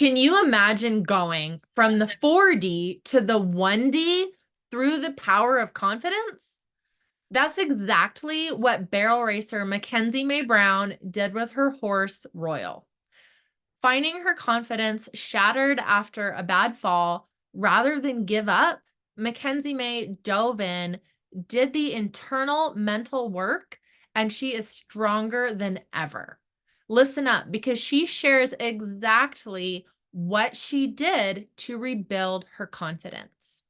Can you imagine going from the 4D to the 1D through the power of confidence? That's exactly what barrel racer McKenzieMae Brown did with her horse, Royal. Finding her confidence shattered after a bad fall, rather than give up, McKenzieMae dove in, did the internal mental work, and she is stronger than ever. Listen up, because she shares exactly what she did to rebuild her confidence.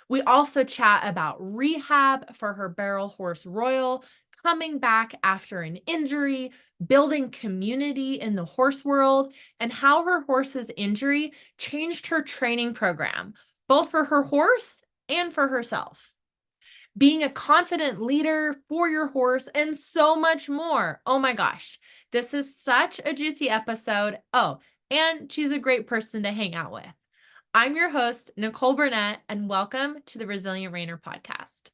We also chat about rehab for her barrel horse Royal, coming back after an injury, building community in the horse world, and how her horse's injury changed her training program, both for her horse and for herself. Being a confident leader for your horse, and so much more. Oh my gosh, this is such a juicy episode. Oh, and she's a great person to hang out with. I'm your host, Nicole Burnett, and welcome to the Resilient Rainer podcast.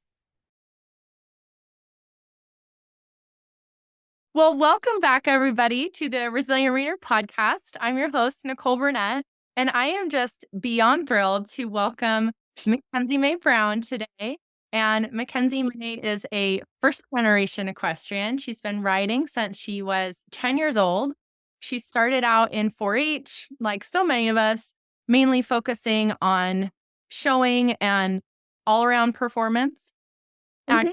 Well, welcome back, everybody, to the Resilient Rainer podcast. I'm your host, Nicole Burnett, and I am just beyond thrilled to welcome McKenzieMae Brown today. And McKenzieMae is a first-generation equestrian. She's been riding since she was 10 years old. She started out in 4-H, like so many of us, mainly focusing on showing and all-around performance. Mhm.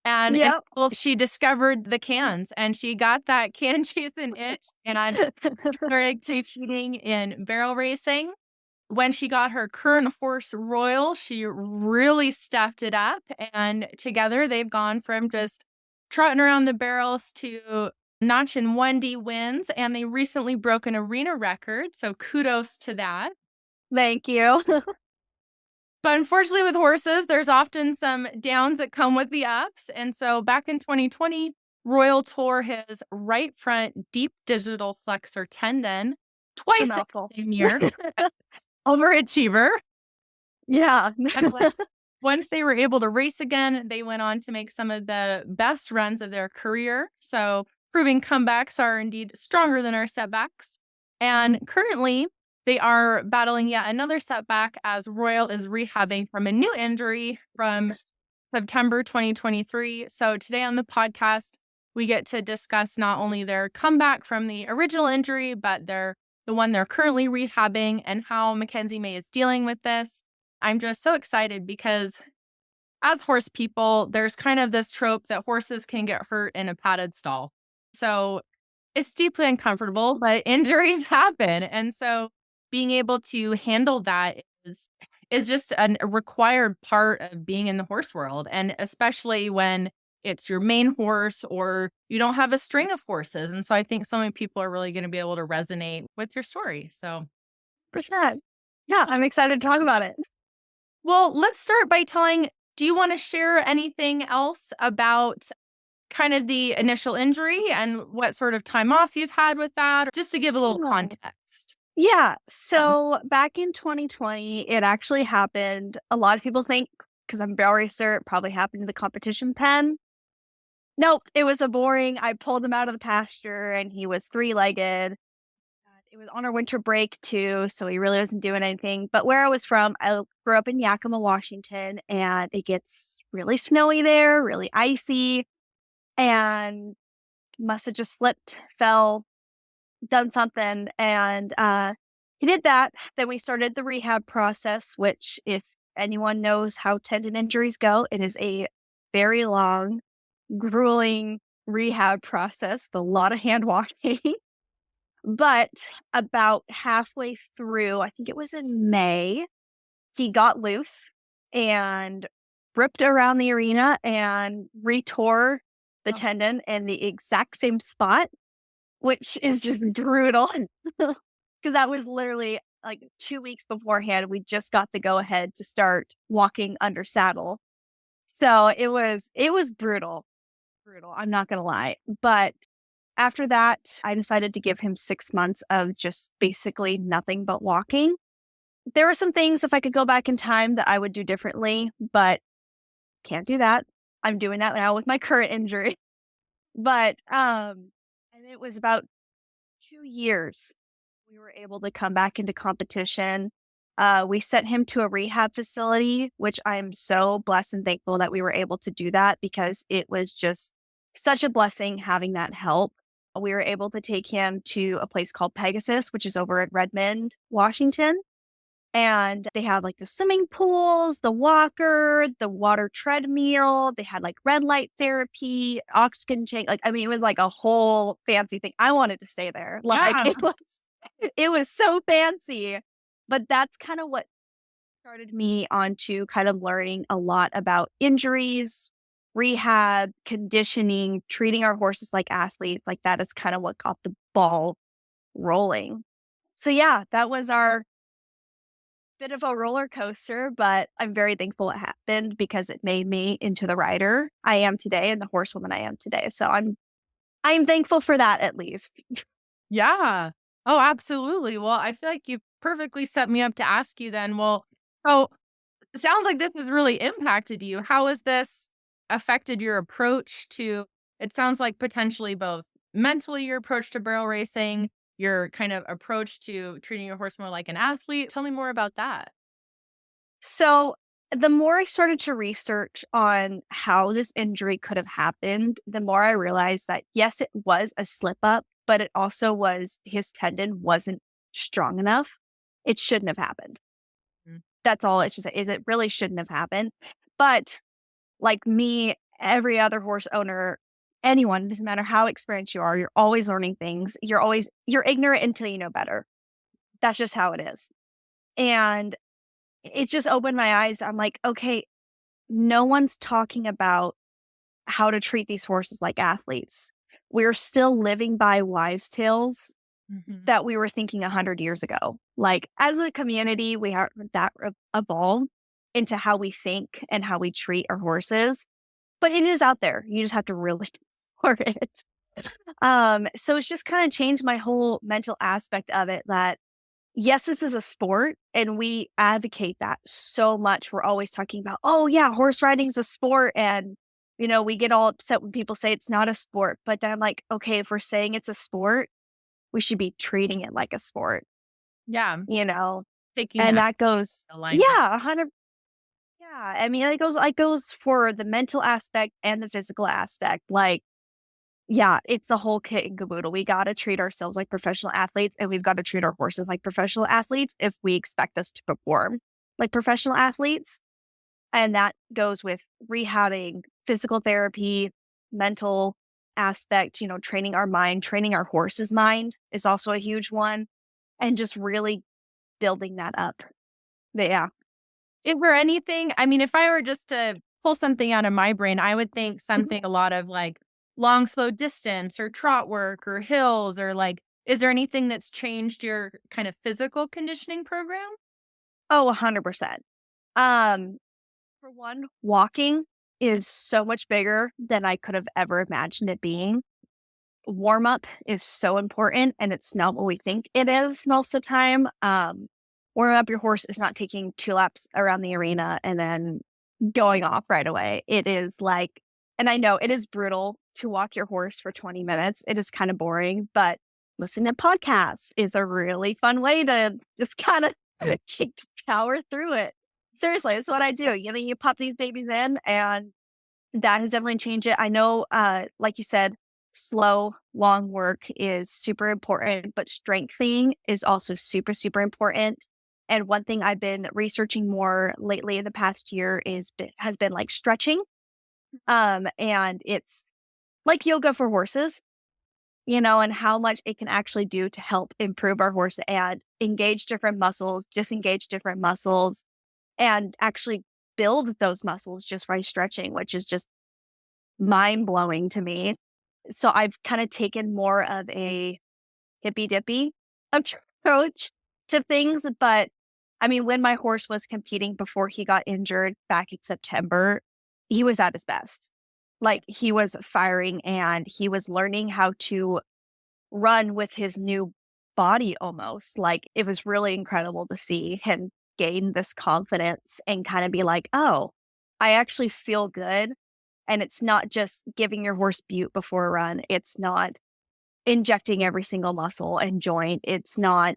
And Yep. until she discovered the cans, and she got that can cheese and itch, and started competing in barrel racing. When she got her current horse Royal, she really stepped it up, and together they've gone from just trotting around the barrels to notching 1D wins, and they recently broke an arena record, so kudos to that. Thank you. But unfortunately, with horses, there's often some downs that come with the ups. And so back in 2020, Royal tore his right front deep digital flexor tendon twice in the same year. Overachiever. Yeah. And once they were able to race again, they went on to make some of the best runs of their career. So proving comebacks are indeed stronger than our setbacks. And currently, they are battling yet another setback as Royal is rehabbing from a new injury from September 2023. So today on the podcast, we get to discuss not only their comeback from the original injury, but the one they're currently rehabbing, and how McKenzieMae is dealing with this. I'm just so excited because as horse people, there's kind of this trope that horses can get hurt in a padded stall. So it's deeply uncomfortable, but injuries happen. And so being able to handle that is just a required part of being in the horse world. And especially when it's your main horse or you don't have a string of horses. And so I think so many people are really going to be able to resonate with your story. So, Percent. Yeah, I'm excited to talk about it. well, let's start by do you want to share anything else about kind of the initial injury and what sort of time off you've had with that, or just to give a little context? Yeah. So back in 2020, it actually happened. A lot of people think, because I'm a barrel racer, it probably happened in the competition pen. Nope, it was a boring. I pulled him out of the pasture and he was 3-legged. It was on our winter break too, so he really wasn't doing anything. But where I was from, I grew up in Yakima, Washington, and it gets really snowy there, really icy, and must have just slipped, fell, done something, and he did that. Then we started the rehab process, which, if anyone knows how tendon injuries go, it is a very long, grueling rehab process with a lot of hand washing. But about halfway through, I think it was in May, he got loose and ripped around the arena and retore the tendon in the exact same spot, which is just brutal. Because that was literally like 2 weeks beforehand. We just got the go ahead to start walking under saddle. So it was brutal. Brutal. I'm not gonna lie. But after that, I decided to give him 6 months of just basically nothing but walking. There were some things, if I could go back in time, that I would do differently, but can't do that. I'm doing that now with my current injury. But and it was about 2 years we were able to come back into competition. We sent him to a rehab facility, which I'm so blessed and thankful that we were able to do that because it was just such a blessing having that help. We were able to take him to a place called Pegasus, which is over at Redmond, Washington. And they had like the swimming pools, the walker, the water treadmill. They had like red light therapy, oxygen change. Like, I mean, it was like a whole fancy thing. I wanted to stay there. Like Yeah. it was so fancy. But that's kind of what started me onto kind of learning a lot about injuries, rehab, conditioning, treating our horses like athletes. Like that is kind of what got the ball rolling. So yeah, that was our bit of a roller coaster, but I'm very thankful it happened because it made me into the rider I am today and the horsewoman I am today. So I'm thankful for that at least. Yeah. Oh, absolutely. Well, I feel like you perfectly set me up to ask you then, well, so it sounds like this has really impacted you. How has this affected your approach to, it sounds like potentially both mentally your approach to barrel racing, your kind of approach to treating your horse more like an athlete. Tell me more about that. So the more I started to research on how this injury could have happened, the more I realized that yes, it was a slip up, but it also was his tendon wasn't strong enough. It shouldn't have happened. Mm. That's all it should say is it really shouldn't have happened. But like me, every other horse owner, anyone, doesn't matter how experienced you are, you're always learning things. You're ignorant until you know better. That's just how it is. And it just opened my eyes. I'm like, okay, no one's talking about how to treat these horses like athletes. We're still living by wives' tales Mhm. that we were thinking 100 years ago. Like, as a community, we are that evolved into how we think and how we treat our horses, but it is out there. You just have to really for it. So it's just kind of changed my whole mental aspect of it that yes, this is a sport and we advocate that so much. We're always talking about, oh yeah, horse riding is a sport. And, we get all upset when people say it's not a sport. But then I'm like, okay, if we're saying it's a sport, we should be treating it like a sport, Yeah. you know? Taking And that that goes, alignment. yeah, 100. Yeah. I mean, it goes for the mental aspect and the physical aspect. Like, yeah, it's a whole kit and caboodle. We got to treat ourselves like professional athletes and we've got to treat our horses like professional athletes if we expect us to perform like professional athletes. And that goes with rehabbing, physical therapy, mental aspect, training our mind, training our horse's mind is also a huge one. And just really building that up. But yeah. Is there anything, I mean, if I were just to pull something out of my brain, I would think Mhm. something a lot of like long, slow distance or trot work or hills or like, is there anything that's changed your kind of physical conditioning program? Oh, 100%. Um, for one, walking is so much bigger than I could have ever imagined it being. Warm up is so important and it's not what we think it is most of the time. Warming up your horse is not taking 2 laps around the arena and then going off right away. It is like, and I know it is brutal to walk your horse for 20 minutes. It is kind of boring, but listening to podcasts is a really fun way to just kind of power through it. Seriously, that's what I do. You pop these babies in and that has definitely changed it. I know, like you said, slow, long work is super important, but strengthening is also super, super important. And one thing I've been researching more lately in the past year has been like stretching. And it's like yoga for horses, and how much it can actually do to help improve our horse and engage different muscles, disengage different muscles, and actually build those muscles just by stretching, which is just mind blowing to me. So I've kind of taken more of a hippy dippy approach to things. But I mean, when my horse was competing before he got injured back in September, he was at his best. Like he was firing and he was learning how to run with his new body almost. Like it was really incredible to see him gain this confidence and kind of be like, oh, I actually feel good. And it's not just giving your horse bute before a run. It's not injecting every single muscle and joint. It's not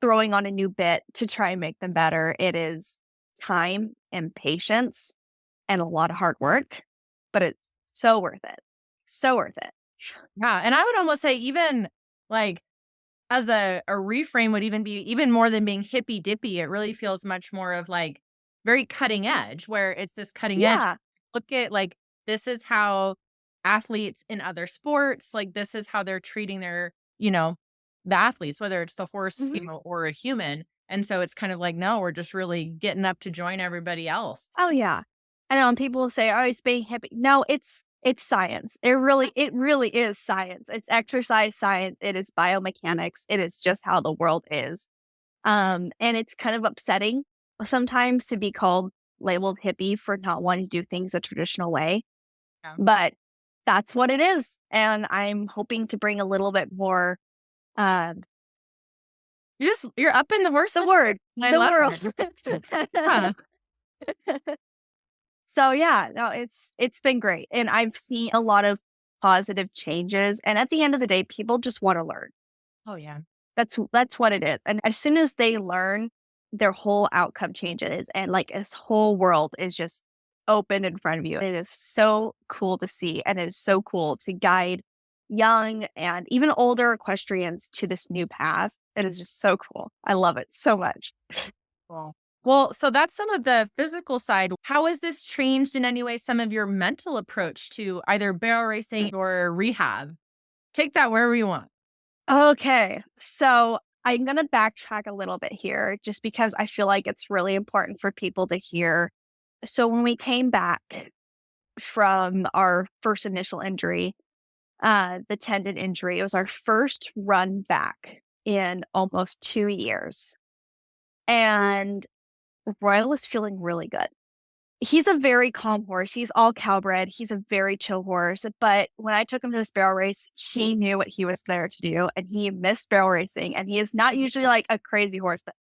throwing on a new bit to try and make them better. It is time and patience and a lot of hard work, but it's so worth it. So worth it. Yeah, and I would almost say even, like, as a reframe would even be even more than being hippy dippy, it really feels much more of, like, very cutting edge, where it's this cutting edge. Yeah. Look at, like, this is how athletes in other sports, like, this is how they're treating their, the athletes, whether it's the horse, Mhm. or a human, and so it's kind of like, no, we're just really getting up to join everybody else. Oh, yeah. I know, and people will say, "Oh, it's being hippie." No, it's science. It really is science. It's exercise science. It is biomechanics. It is just how the world is. And it's kind of upsetting sometimes to be labeled hippie for not wanting to do things a traditional way, Yeah. but that's what it is. And I'm hoping to bring a little bit more, uh, You're up in the horse the industry, word, and I the love world. it. Yeah. So yeah, no, it's been great. And I've seen a lot of positive changes. And at the end of the day, people just want to learn. Oh, yeah. That's what it is. And as soon as they learn, their whole outcome changes. And like this whole world is just open in front of you. It is so cool to see. And it is so cool to guide young and even older equestrians to this new path. It is just so cool. I love it so much. Cool. Well, so that's some of the physical side. How has this changed in any way some of your mental approach to either barrel racing or rehab? Take that wherever you want. Okay. So I'm going to backtrack a little bit here just because I feel like it's really important for people to hear. So when we came back from our first initial injury, the tendon injury, it was our first run back in almost 2 years. And Royal was feeling really good. He's a very calm horse. He's all cowbred. He's a very chill horse. But when I took him to this barrel race, he knew what he was there to do and he missed barrel racing. And he is not usually like a crazy horse, but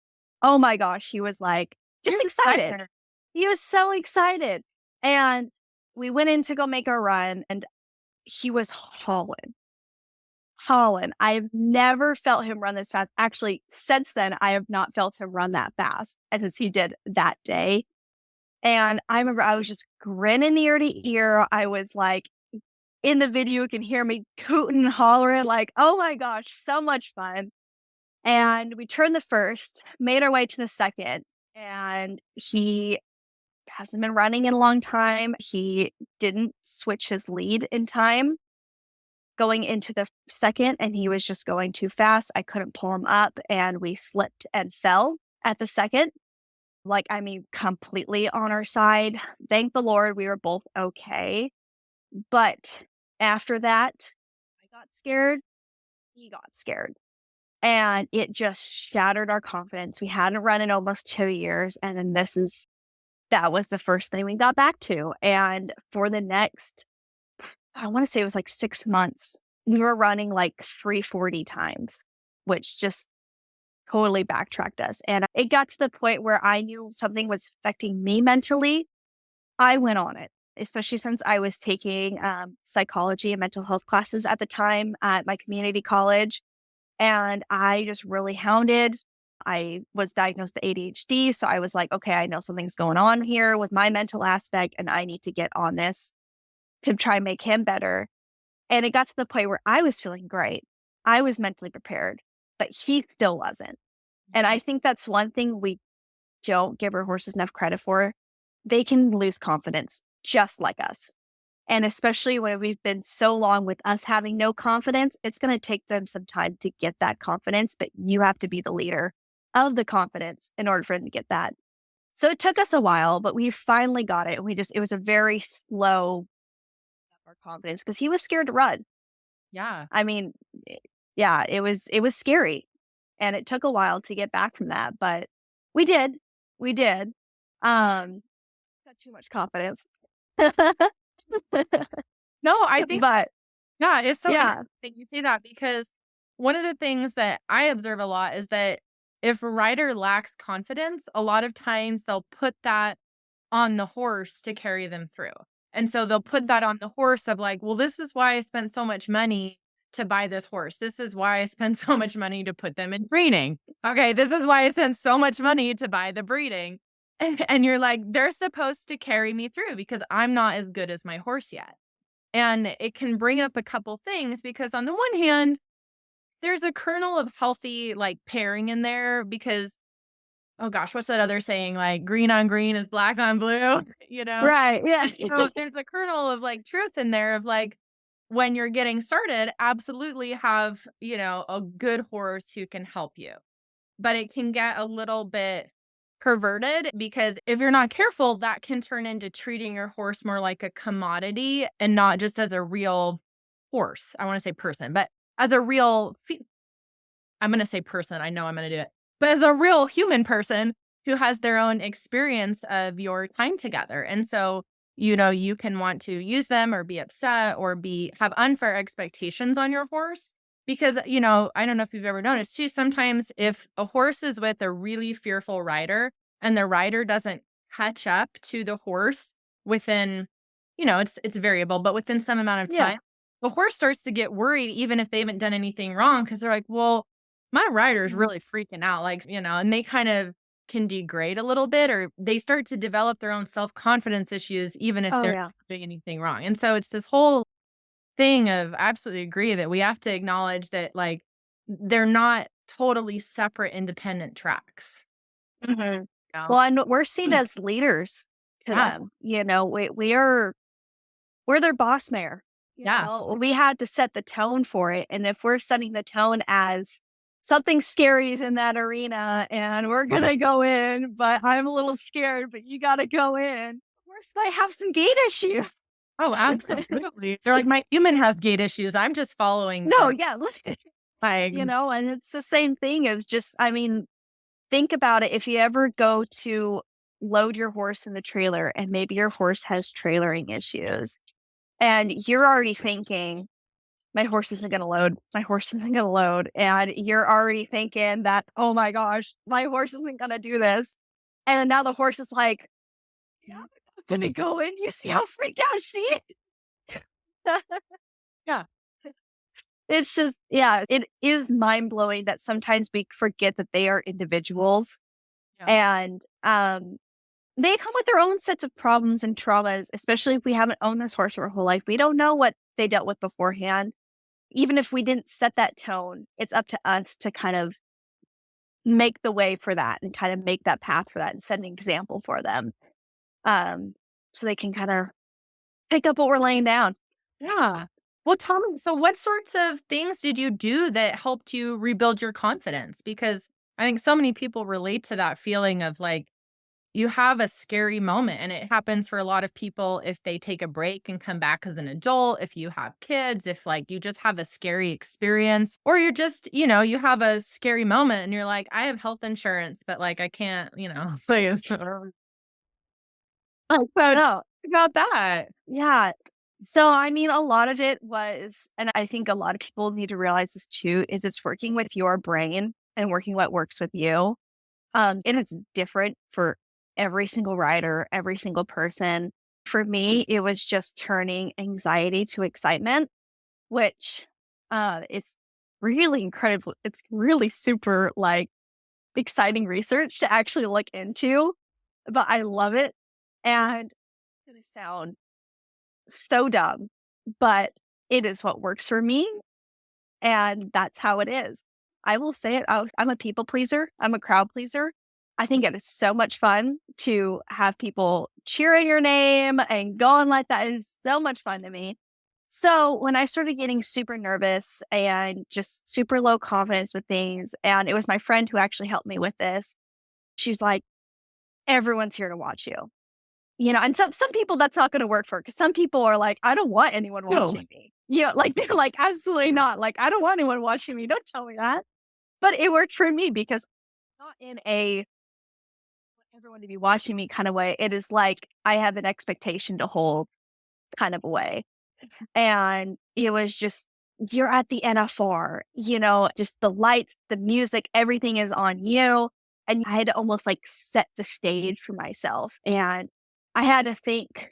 oh my gosh, he was like just You're excited. excited. He was so excited. And we went in to go make our run and he was hauling. Hauling. I've never felt him run this fast. Actually, since then, I have not felt him run that fast as he did that day. And I remember I was just grinning ear to ear. I was like, in the video, you can hear me hooting and hollering, like, oh my gosh, so much fun. And we turned the first, made our way to the second, and he hasn't been running in a long time. He didn't switch his lead in time going into the second, and he was just going too fast. I couldn't pull him up, and we slipped and fell at the second. Like, I mean, completely on our side. Thank the Lord we were both okay. But after that, I got scared. He got scared. And it just shattered our confidence. We hadn't run in almost 2 years. And then that was the first thing we got back to. And for the next, I want to say it was like 6 months, we were running like 340 times, which just totally backtracked us. And it got to the point where I knew something was affecting me mentally. I went on it, especially since I was taking psychology and mental health classes at the time at my community college. And I just really hounded. I was diagnosed with ADHD. So I was like, okay, I know something's going on here with my mental aspect, and I need to get on this to try and make him better. And it got to the point where I was feeling great. I was mentally prepared, but he still wasn't. And I think that's one thing we don't give our horses enough credit for. They can lose confidence just like us. And especially when we've been so long with us having no confidence, it's going to take them some time to get that confidence, but you have to be the leader of the confidence in order for them to get that. So it took us a while, but we finally got it. It was a very slow our confidence because he was scared to run. Yeah. I mean, yeah, it was scary. And it took a while to get back from that, but we did. We did. Got too much confidence. No, I think, But yeah, it's so yeah. interesting you say that, because one of the things that I observe a lot is that if a rider lacks confidence, a lot of times they'll put that on the horse to carry them through. And so they'll put that on the horse of like, well, this is why I spent so much money to buy this horse. This is why I spend so much money to put them in breeding. Okay, this is why I spend so much money to buy the breeding. And you're like, they're supposed to carry me through because I'm not as good as my horse yet. And it can bring up a couple things because on the one hand, there's a kernel of healthy like pairing in there because oh gosh, what's that other saying? Like green on green is black on blue, you know? Right. Yeah. So there's a kernel of like truth in there of like when you're getting started, absolutely have, a good horse who can help you. But it can get a little bit perverted because if you're not careful, that can turn into treating your horse more like a commodity and not just as a real horse. I want to say person, but as a real I'm going to say person. I know I'm going to do it. But as a real human person who has their own experience of your time together. And so, you can want to use them or be upset or have unfair expectations on your horse because, I don't know if you've ever noticed too, sometimes if a horse is with a really fearful rider and the rider doesn't catch up to the horse within, it's variable, but within some amount of Yeah. time, the horse starts to get worried even if they haven't done anything wrong because they're like, well, my rider's really freaking out, like, and they kind of can degrade a little bit or they start to develop their own self-confidence issues even if Oh, they're yeah. not doing anything wrong. And so it's this whole thing of I absolutely agree that we have to acknowledge that like they're not totally separate independent tracks. Mhm. You know? Well, and we're seen as leaders to Yeah. them. We're their boss mare. Yeah. We had to set the tone for it. And if we're setting the tone as something scary is in that arena and we're gonna go in, but I'm a little scared, but you gotta go in. Horse might have some gait issues. Oh, absolutely. They're like, my human has gait issues. I'm just following No, the yeah, look, like and it's the same thing of just, I mean, think about it. If you ever go to load your horse in the trailer and maybe your horse has trailering issues and you're already thinking, my horse isn't going to load. My horse isn't going to load. And you're already thinking that, oh my gosh, my horse isn't going to do this. And then now the horse is like, yeah, I'm going to go in. You see how freaked out she is? yeah. It's just, yeah, it is mind blowing that sometimes we forget that they are individuals Yeah. and they come with their own sets of problems and traumas, especially if we haven't owned this horse our whole life. We don't know what they dealt with beforehand. Even if we didn't set that tone, it's up to us to kind of make the way for that and kind of make that path for that and set an example for them. So they can kind of pick up what we're laying down. Yeah. Well, tell me, so what sorts of things did you do that helped you rebuild your confidence? Because I think so many people relate to that feeling of like you have a scary moment, and it happens for a lot of people if they take a break and come back as an adult, if you have kids, if like you just have a scary experience, or you're just, you have a scary moment and you're like, I have health insurance, but like I can't, please. Like, so No, about that. yeah. So, I mean, a lot of it was, and I think a lot of people need to realize this too, is it's working with your brain and working what works with you. And it's different for every single rider, every single person. For me, it was just turning anxiety to excitement, which it's really incredible. It's really super like exciting research to actually look into, but I love it. And it's gonna sound so dumb, but it is what works for me. And that's how it is. I will say it. I'm a people pleaser. I'm a crowd pleaser. I think it is so much fun to have people cheering your name and going like that. It's so much fun to me. So when I started getting super nervous and just super low confidence with things, and it was my friend who actually helped me with this, she's like, everyone's here to watch you. And some people that's not going to work for because some people are like, I don't want anyone No. watching me. Like they're like, absolutely not. Like, I don't want anyone watching me. Don't tell me that. But it worked for me because not in a want everyone to be watching me kind of way. It is like I have an expectation to hold kind of a way. And it was just, you're at the NFR, just the lights, the music, everything is on you. And I had to almost like set the stage for myself. And I had to think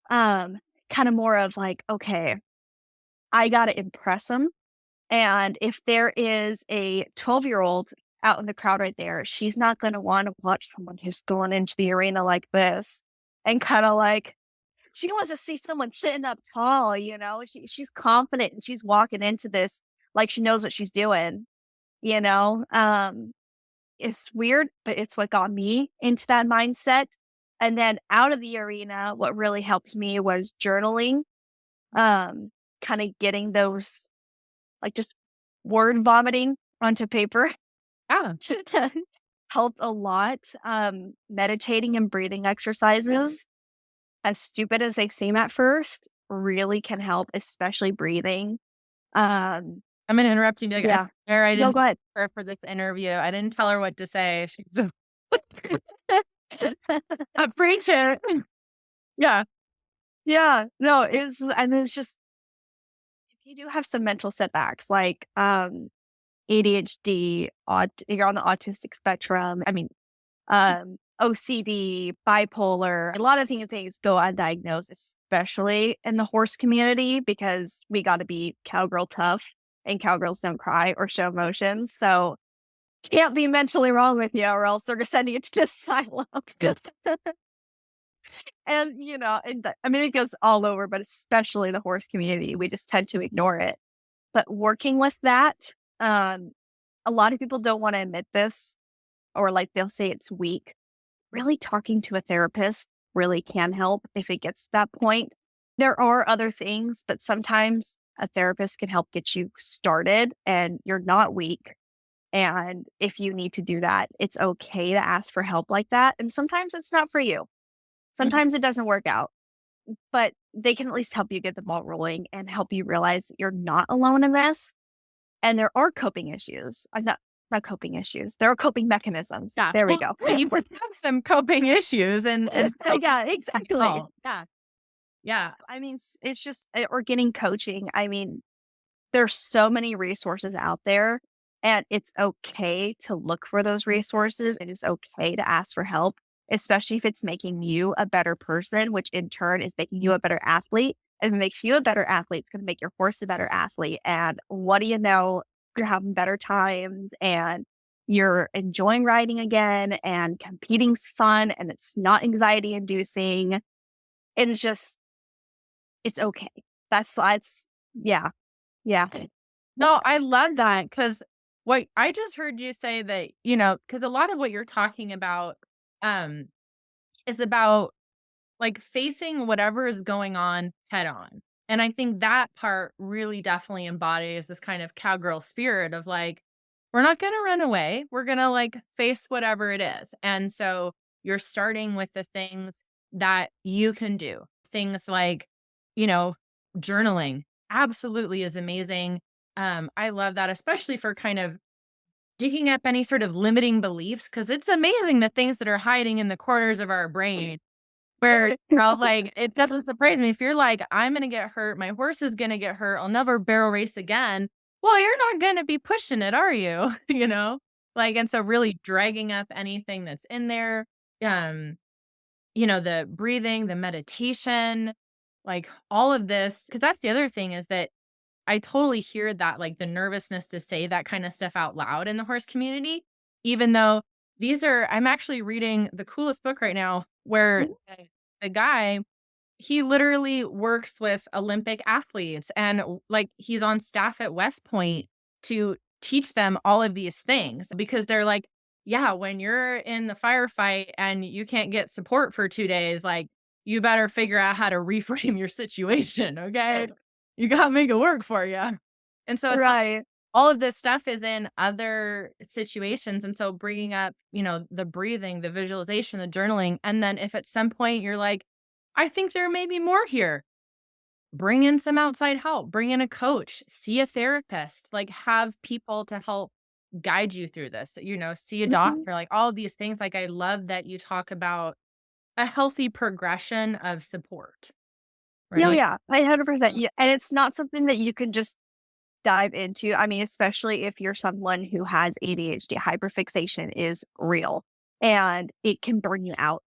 kind of more of like, okay, I got to impress them. And if there is a 12-year-old out in the crowd right there, she's not going to want to watch someone who's going into the arena like this and kind of like, she wants to see someone sitting up tall, she's confident and she's walking into this like she knows what she's doing, you know? It's weird, but it's what got me into that mindset. And then out of the arena, what really helped me was journaling, kind of getting those, like, just word vomiting onto paper Yeah. helped a lot. Meditating and breathing exercises, as stupid as they seem at first, really can help, especially breathing. Um, I'm gonna interrupt you and be like, I yeah. swear I No, didn't go ahead. prepare for this interview. I didn't tell her what to say. She just a preacher. Yeah. Yeah. No, it's just, if you do have some mental setbacks, like, ADHD, you're on the autistic spectrum. I mean, OCD, bipolar, a lot of these things go undiagnosed, especially in the horse community, because we got to be cowgirl tough and cowgirls don't cry or show emotions. So can't be mentally wrong with you or else they're going to send you to the asylum. And, I mean, it goes all over, but especially the horse community, we just tend to ignore it. But working with that, a lot of people don't want to admit this, or like they'll say it's weak. Really talking to a therapist really can help if it gets to that point. There are other things, but sometimes a therapist can help get you started and you're not weak. And if you need to do that, it's okay to ask for help like that. And sometimes it's not for you. Mhm. Sometimes it doesn't work out, but they can at least help you get the ball rolling and help you realize that you're not alone in this. And there are coping issues. Not coping issues. There are coping mechanisms. Yeah. There we Well, go. you have some coping issues and so Yeah, exactly. oh, yeah. Yeah. I mean, it's just, or getting coaching. I mean, there's so many resources out there, and it's okay to look for those resources. It is okay to ask for help, especially if it's making you a better person, which in turn is making you a better athlete. If it makes you a better athlete, it's going to make your horse a better athlete. And what do you know? You're having better times and you're enjoying riding again, and competing's fun and it's not anxiety inducing. It's just, it's okay. Yeah, yeah. No, I love that because what I just heard you say that, because a lot of what you're talking about um is about like facing whatever is going on head on. And I think that part really definitely embodies this kind of cowgirl spirit of like, we're not going to run away. We're going to like face whatever it is. And so you're starting with the things that you can do. Things like, you know, journaling absolutely is amazing. I love that, especially for kind of digging up any sort of limiting beliefs, because it's amazing the things that are hiding in the corners of our brain where, like, it doesn't surprise me if you're like, "I'm gonna get hurt, my horse is gonna get hurt, I'll never barrel race again." Well, you're not gonna be pushing it, are you? You know? Like, and so really dragging up anything that's in there, um, the breathing, the meditation, like, all of this, because that's the other thing is that I totally hear that, like, the nervousness to say that kinda stuff out loud in the horse community, even though I'm actually reading the coolest book right now where the guy, he literally works with Olympic athletes and, like, he's on staff at West Point to teach them all of these things because they're like, "Yeah, when you're in the firefight and you can't get support for 2 days, like, you better figure out how to reframe your situation, okay? You gotta make it work for you." And so it's like Right. all of this stuff is in other situations, and so bringing up, the breathing, the visualization, the journaling, and then if at some point you're like, "I think there may be more here," bring in some outside help, bring in a coach, see a therapist, like, have people to help guide you through this, see a Mhm. doctor, like, all of these things, like, I love that you talk about a healthy progression of support, Yeah, right? yeah, 100%. Yeah, and it's not something that you can just dive into. I mean, especially if you're someone who has ADHD, hyperfixation is real and it can burn you out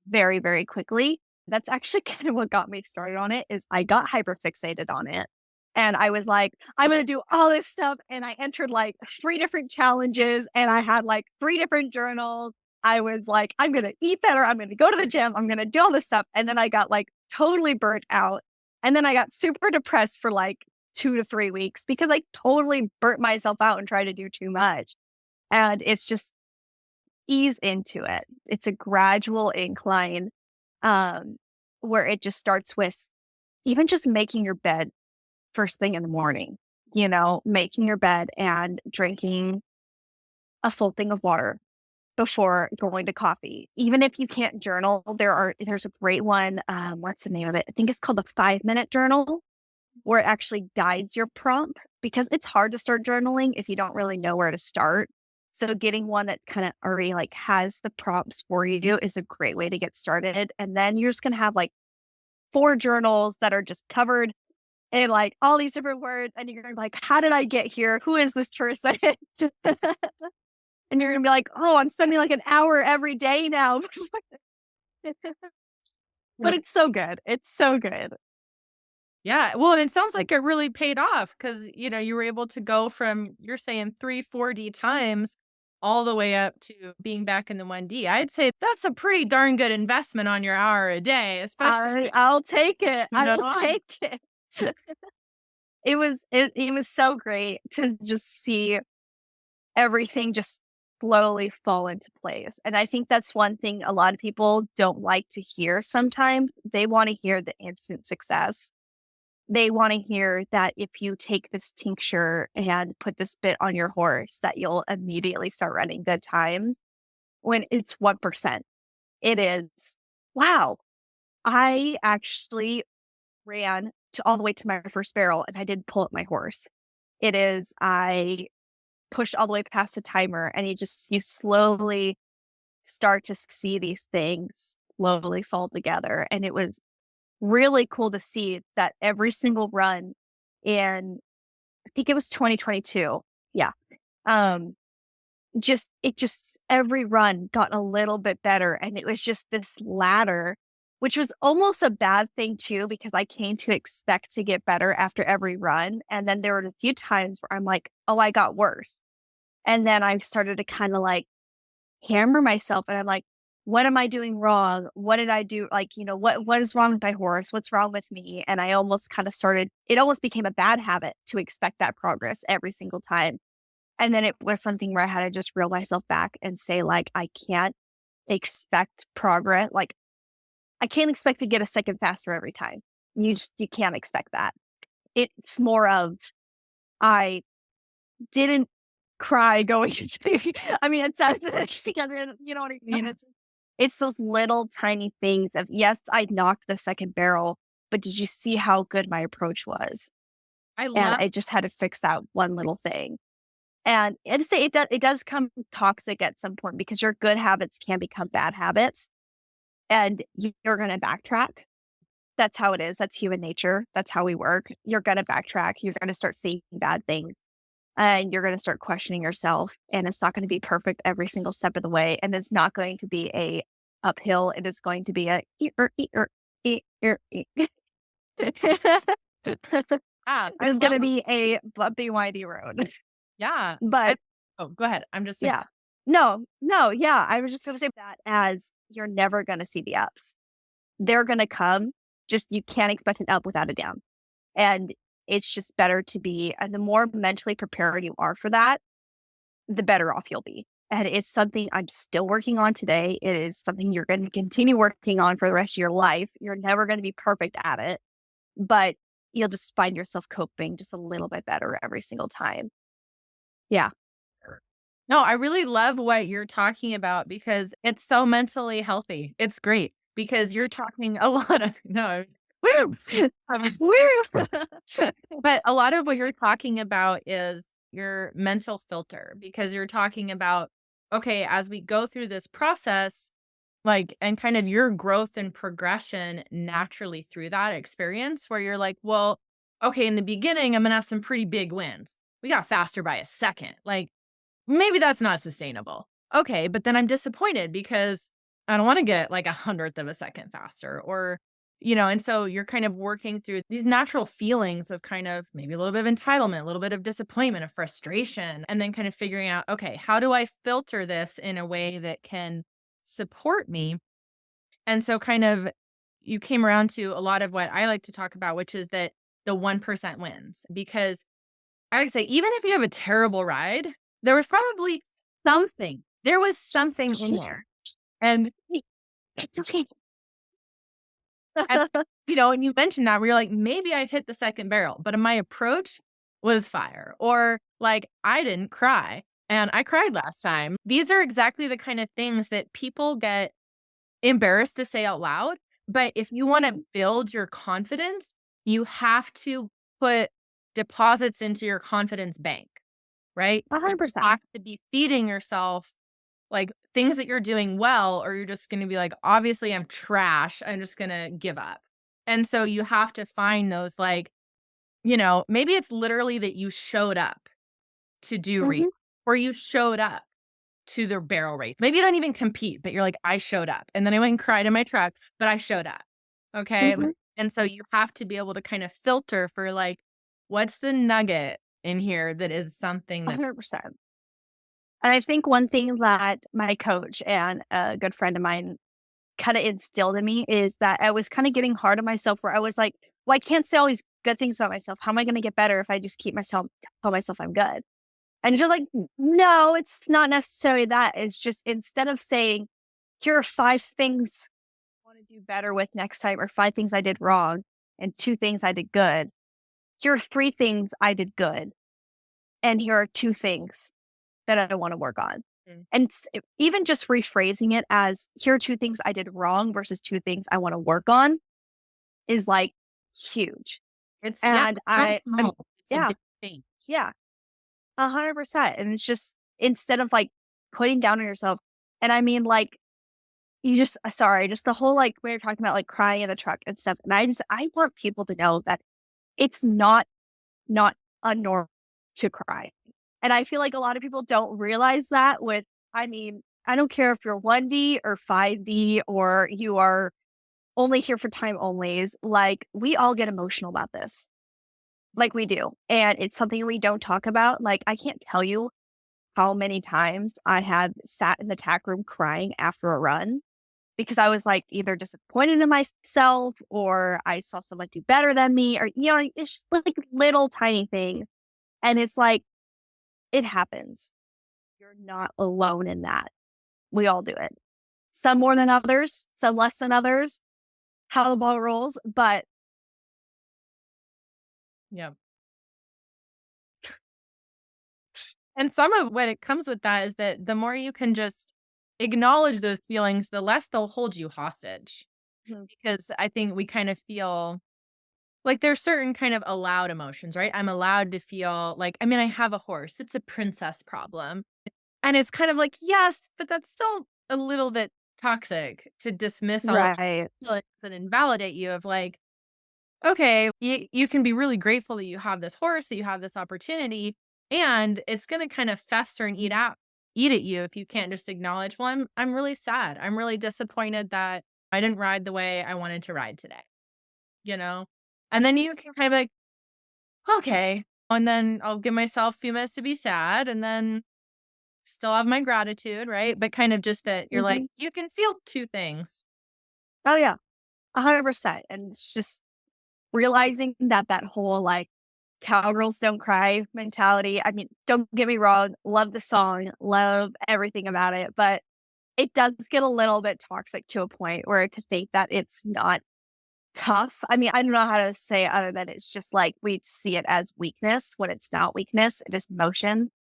very, very quickly. That's actually kind of what got me started on it is I got hyperfixated on it. And I was like, I'm going to do all this stuff. And I entered like 3 different challenges and I had like 3 different journals. I was like, I'm going to eat better. I'm going to go to the gym. I'm going to do all this stuff. And then I got like totally burnt out. And then I got super depressed for like 2 to 3 weeks because I totally burnt myself out and tried to do too much. And it's just ease into it. It's a gradual incline, um, where it just starts with even just making your bed first thing in the morning, making your bed and drinking a full thing of water before going to coffee. Even if you can't journal, there's a great one. What's the name of it? I think it's called the 5-minute journal, where it actually guides your prompt because it's hard to start journaling if you don't really know where to start. So getting one that kind of already like has the prompts for you is a great way to get started. And then you're just going to have like 4 journals that are just covered in like all these different words. And you're going to be like, how did I get here? Who is this person? And you're going to be like, oh, I'm spending like an hour every day now. But it's so good. It's so good. Yeah. Well, and it sounds like it really paid off because, you were able to go from, you're saying 3, 4D times all the way up to being back in the 1D. I'd say that's a pretty darn good investment on your hour a day, especially. I'll take it. No, I'll take it. It was so great to just see everything just slowly fall into place. And I think that's one thing a lot of people don't like to hear sometimes. They want to hear the instant success. They want to hear that if you take this tincture and put this bit on your horse, that you'll immediately start running good times when it's 1%. It is, wow, I actually ran all the way to my first barrel and I didn't pull up my horse. It is, I pushed all the way past the timer and you slowly start to see these things slowly fall together. And it was really cool to see that every single run in, I think it was 2022. Yeah. Um, just every run got a little bit better. And it was just this ladder, which was almost a bad thing too, because I came to expect to get better after every run. And then there were a few times where I'm like, oh, I got worse. And then I started to kind of like hammer myself and I'm like, what am I doing wrong? What did I do? Like, what is wrong with my horse? What's wrong with me? And I almost kind of it almost became a bad habit to expect that progress every single time. And then it was something where I had to just reel myself back and say, like, I can't expect progress. Like, I can't expect to get a second faster every time. You can't expect that. It's more of, I didn't cry going to, I mean, it sounds because you know what I mean? It's those little tiny things of, yes, I knocked the second barrel, but did you see how good my approach was? I And love. I just had to fix that one little thing. And I'd say it does come toxic at some point because your good habits can become bad habits and you're going to backtrack. That's how it is. That's human nature. That's how we work. You're going to backtrack. You're going to start seeing bad things and you're going to start questioning yourself. And it's not going to be perfect every single step of the way. And it's not going to be a uphill. It is going to be a it's going to be a bumpy, windy road. Yeah. But Oh, go ahead. I'm just yeah, no, yeah. I was just going to say that as you're never going to see the ups. They're going to come. Just you can't expect an up without a down. And it's just better to be, and the more mentally prepared you are for that, the better off you'll be. And it's something I'm still working on today. It is something you're going to continue working on for the rest of your life. You're never going to be perfect at it, but you'll just find yourself coping just a little bit better every single time. Yeah. No, I really love what you're talking about because it's so mentally healthy. It's great because you're talking a lot of no, woo, woo. But a lot of what you're talking about is your mental filter because you're talking about, okay, as we go through this process, like, and kind of your growth and progression naturally through that experience where you're like, well, okay, in the beginning, I'm going to have some pretty big wins. We got faster by a second. Like, maybe that's not sustainable. Okay, but then I'm disappointed because I don't want to get like 1/100th of a second faster or And so you're kind of working through these natural feelings of kind of maybe a little bit of entitlement, a little bit of disappointment, of frustration, and then kind of figuring out, okay, how do I filter this in a way that can support me? And so kind of you came around to a lot of what I like to talk about, which is that the 1% wins. Because I would say, even if you have a terrible ride, there was probably something. There was something in there. And it's okay. And, and you mentioned that where you're like, maybe I hit the second barrel, but my approach was fire. Or like, I didn't cry and I cried last time. These are exactly the kind of things that people get embarrassed to say out loud. But if you want to build your confidence, you have to put deposits into your confidence bank, right? You 100%. have to be feeding yourself like things that you're doing well, or you're just going to be like, obviously, I'm trash. I'm just going to give up. And so you have to find those, like, maybe it's literally that you showed up to do read, Mhm, or you showed up to the barrel race. Maybe you don't even compete, but you're like, I showed up. And then I went and cried in my truck, but I showed up. Okay. mhm, And so you have to be able to kind of filter for like, what's the nugget in here that is something that's 100%. And I think one thing that my coach and a good friend of mine kinda instilled in me is that I was kinda getting hard on myself where I was like, "Well, I can't say all these good things about myself. How am I gonna get better if I just tell myself I'm good?" And she's like, No, it's not necessarily that. It's just instead of saying, here are 5 things I wanna do better with next time or 5 things I did wrong and 2 things I did good, here are 3 things I did good, and here are 2 things that I wanna work on. Mm. And even just rephrasing it as, here are 2 things I did wrong versus 2 things I wanna work on is, like, huge. it's yeah, And not I'm small. It's a yeah, big thing. yeah. 100%, and it's just instead of, like, putting down on yourself and I mean, like, you just sorry, just the whole, like, we were talking about, like, crying in the truck and stuff, and I want people to know that it's not unnormal to cry, and I feel like a lot of people don't realize that with I mean, I don't care if you're 1D or 5D or you are only here for time onlys, like, we all get emotional about this. Like, we do, and it's something we don't talk about, like, I can't tell you how many times I have sat in the tack room crying after a run because I was, like, either disappointed in myself or I saw someone do better than me or, it's just, like, little tiny things, and it's like, it happens. You're not alone in that. We all do it. Some more than others, some less than others, how the ball rolls, but Yeah. And some of what it comes with that is that the more you can just acknowledge those feelings, the less they'll hold you hostage. Mhm. Because I think we kind of feel like there's certain kind of allowed emotions, right? I'm allowed to feel like, I mean, I have a horse, it's a princess problem. And it's kind of like, yes, but that's still a little bit toxic to dismiss all of Right. your feelings and invalidate you of like, okay, you can be really grateful that you have this horse, that you have this opportunity, and it's going to kind of fester and eat at you if you can't just acknowledge, well, I'm really sad. I'm really disappointed that I didn't ride the way I wanted to ride today, you know? And then you can kind of like, okay. And then I'll give myself a few minutes to be sad and then still have my gratitude, right? But kind of just that you're like, Mhm. you can feel two things. Oh, yeah. 100%, and it's just realizing that that whole, like, cowgirls don't cry mentality. I mean, don't get me wrong, love the song, love everything about it, but it does get a little bit toxic to a point where to think that it's not tough. I mean, I don't know how to say it other than it's just like we see it as weakness when it's not weakness, it is emotion.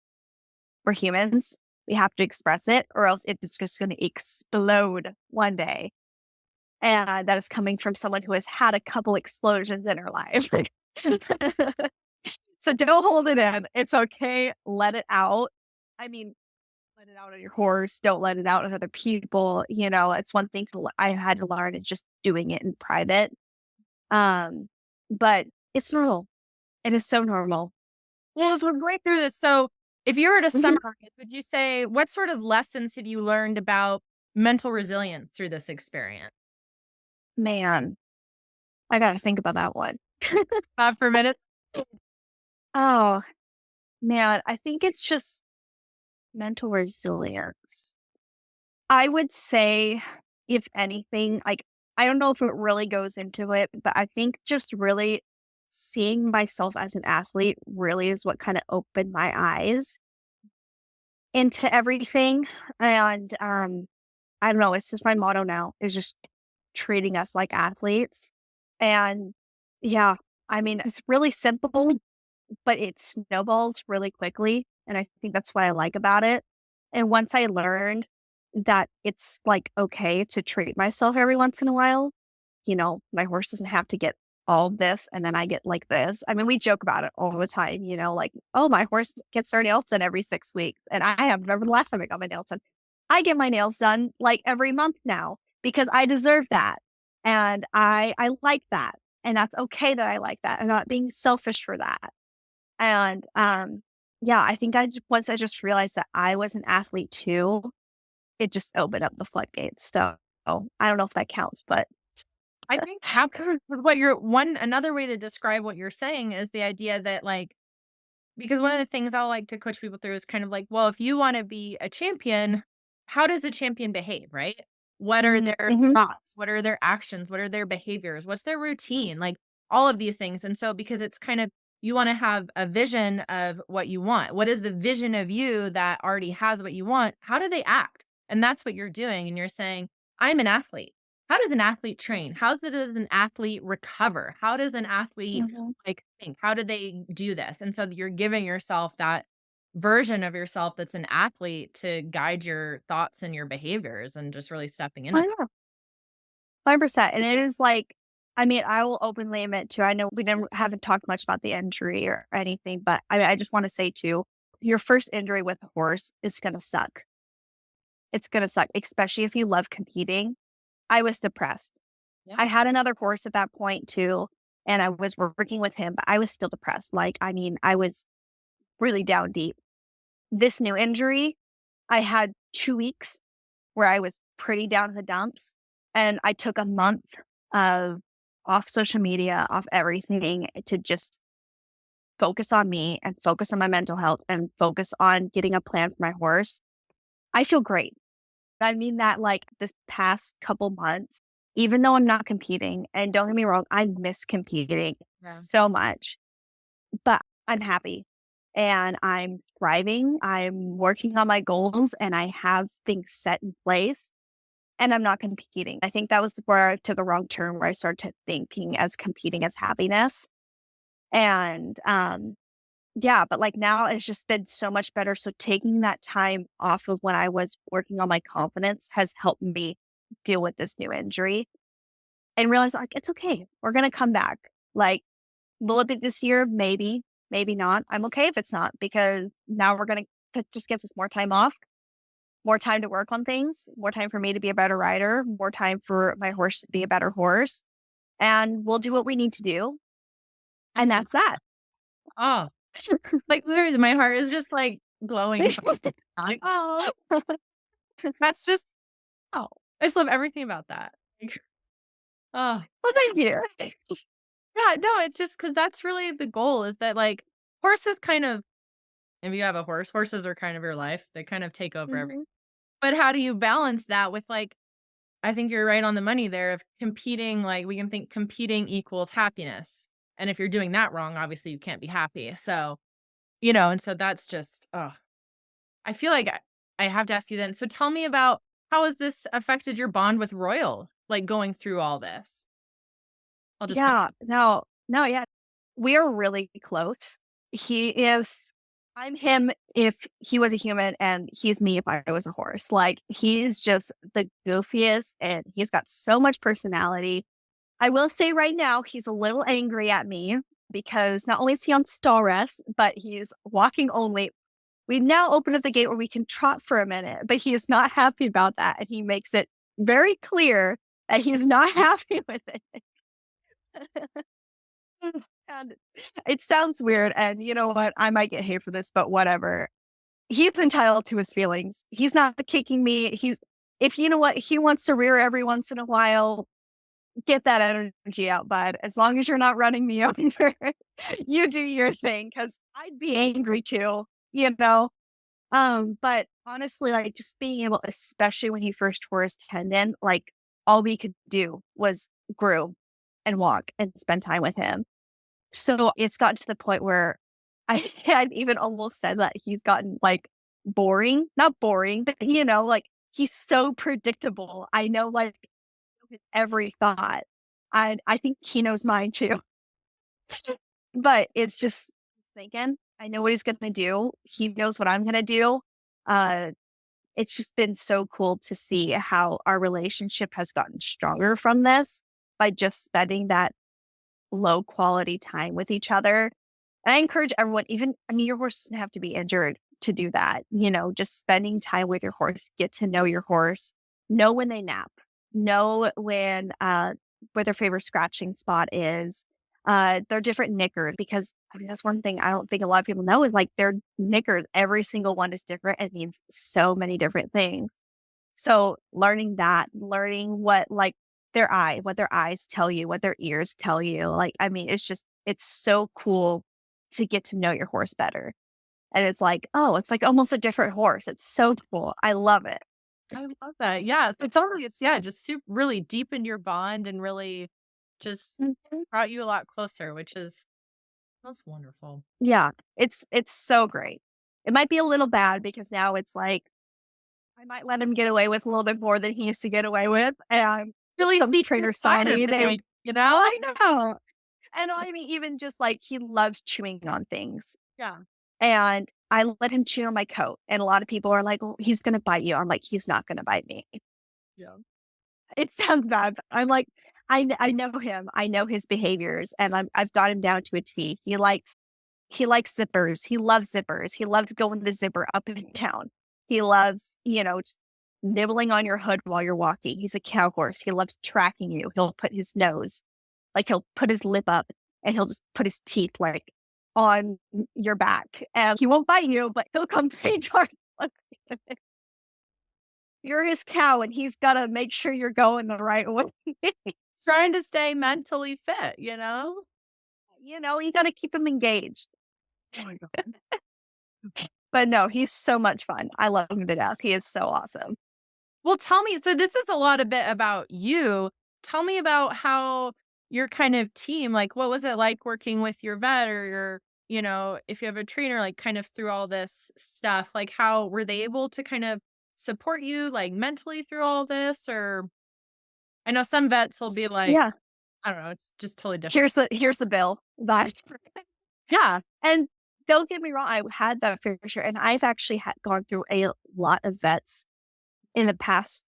We're humans. We have to express it or else it's just going to explode one day. And that is coming from someone who has had a couple explosions in her life. So don't hold it in. It's okay. Let it out. I mean, let it out on your horse. Don't let it out on other people. It's one thing I had to learn is just doing it in private. Um, but it's normal. It is so normal. Well, as we're going through this, so if you were to Mhm. summarize, would you say what sort of lessons have you learned about mental resilience through this experience? Man. I gotta think about that one. 5 per minute? Oh, man, I think it's just mental resilience. I would say, if anything, like, I don't know if it really goes into it, but I think just really seeing myself as an athlete really is what kind of opened my eyes into everything. And I don't know, it's just my motto now is just treating us like athletes. And yeah, I mean, it's really simple, but it snowballs really quickly. And I think that's what I like about it. And once I learned that it's like okay to treat myself every once in a while, my horse doesn't have to get all this and then I get like this. I mean, we joke about it all the time, like, oh, my horse gets their nails done every 6 weeks. And I have remember the last time I got my nails done. I get my nails done like every month now because I deserve that. And I like that. And that's okay that I like that. I'm not being selfish for that. And, yeah, I think once I just realized that I was an athlete too, it just opened up the floodgates. So I don't know if that counts, but I think after what you're one another way to describe what you're saying is the idea that, like, because one of the things I'll like to coach people through is kind of like, well, if you wanna be a champion, how does the champion behave, right? What are their Mhm. thoughts? What are their actions? What are their behaviors? What's their routine? Like, all of these things, and so because it's kind of you wanna have a vision of what you want. What is the vision of you that already has what you want? How do they act? And that's what you're doing, and you're saying, "I'm an athlete." How does an athlete train? How does an athlete recover? How does an athlete Mhm. like, think, how do they do this? And so you're giving yourself that version of yourself that's an athlete to guide your thoughts and your behaviors and just really stepping into I that. know, 100%. And it is like, I mean, I will openly admit too, I know we haven't talked much about the injury or anything, but I just want to say too, your first injury with a horse is going to suck. It's going to suck, especially if you love competing. I was depressed. Yeah. I had another horse at that point too, and I was working with him, but I was still depressed. Like, I mean, I was really down deep. This new injury, I had 2 weeks where I was pretty down in the dumps, and I took a month of off social media, off everything to just focus on me and focus on my mental health and focus on getting a plan for my horse. I feel great. I mean that like this past couple months, even though I'm not competing, and don't get me wrong, I miss competing Yeah. so much, but I'm happy and I'm thriving. I'm working on my goals and I have things set in place and I'm not competing. I think that was where I took a wrong turn where I started thinking as competing as happiness. And yeah, but like now it's just been so much better. So taking that time off of when I was working on my confidence has helped me deal with this new injury and realize like it's okay. We're gonna come back. Like, will it be this year? Maybe, maybe not. I'm okay if it's not because now we're gonna it just gives us more time off, more time to work on things, more time for me to be a better rider, more time for my horse to be a better horse, and we'll do what we need to do, I and love that's that. oh, like, literally, my heart is just, like, glowing. Like, oh, that's just oh, I just love everything about that. Like, oh. Well, thank you. Yeah, no, it's just because that's really the goal is that, like, horses kind of if you have a horse, horses are kind of your life. They kind of take over everything. Mhm. But how do you balance that with, like I think you're right on the money there of competing, like, we can think competing equals happiness, and if you're doing that wrong, obviously, you can't be happy, so, and so that's just, ugh. I feel like I have to ask you then, so tell me about how has this affected your bond with Royal, like, going through all this? I'll just touch Yeah, no, no, yeah. We are really close. He is I'm him if he was a human, and he's me if I was a horse. Like, he is just the goofiest, and he's got so much personality. I will say right now, he's a little angry at me because not only is he on stall rest, but he's walking only. We now open up the gate where we can trot for a minute, but he is not happy about that, and he makes it very clear that he's not happy with it. And it sounds weird, and you know what? I might get hate for this, but whatever. He's entitled to his feelings. He's not kicking me. He's if you know what, he wants to rear every once in a while. get that energy out, bud. As long as you're not running me over, you do your thing because I'd be angry too, you know? But honestly, like just being able, especially when he first tore his tendon, like all we could do was groom and walk and spend time with him. So it's gotten to the point where I had even almost said that he's gotten like boring, not boring, but like he's so predictable. I know like his every thought. I think he knows mine too. But it's just thinking, I know what he's gonna do. He knows what I'm gonna do. Uh, it's just been so cool to see how our relationship has gotten stronger from this by just spending that low quality time with each other. And I encourage everyone, even, I mean, your horse doesn't have to be injured to do that. Just spending time with your horse, get to know your horse, know when they nap, know where their favorite scratching spot is. Their different knickers, because I mean, that's one thing I don't think a lot of people know is like their knickers, every single one is different and means so many different things. So learning that, learning what their eyes tell you, what their ears tell you. Like, I mean, it's so cool to get to know your horse better. And it's like, oh, it's like almost a different horse. It's so cool. I love it. I love that. Yes. It sounds like it's, yeah, just really deepened your bond and really just Mhm. brought you a lot closer, which is, that's wonderful. Yeah, it's so great. It might be a little bad because now it's like I might let him get away with a little bit more than he used to get away with. And Really some see your trainers side telling of me him, they you know? I know. And I mean, even just like he loves chewing on things. Yeah. And I let him chew on my coat. And a lot of people are like, "Oh, he's gonna bite you." I'm like, he's not gonna bite me. Yeah. It sounds bad. But I'm like, I know him. I know his behaviors and I've got him down to a T. He likes zippers. He loves zippers. He loves going the zipper up and down. He loves, just nibbling on your hood while you're walking. He's a cow horse. He loves tracking you. He'll put his nose, like he'll put his lip up and he'll just put his teeth like on your back. And he won't bite you, but he'll come straight towards you. You're his cow and he's got to make sure you're going the right way. Trying to stay mentally fit, you know? You got to keep him engaged. Oh my God. But no, he's so much fun. I love him to death. He is so awesome. Well, tell me, so this is a lot a bit about you. Tell me about how your kind of team, like what was it like working with your vet or your, if you have a trainer, like kind of through all this stuff, like how were they able to kind of support you like mentally through all this? Or I know some vets will be like, Yeah. I don't know, it's just totally different. Here's the bill. But yeah. And don't get me wrong, I had that fair share. And I've actually gone through a lot of vets in the past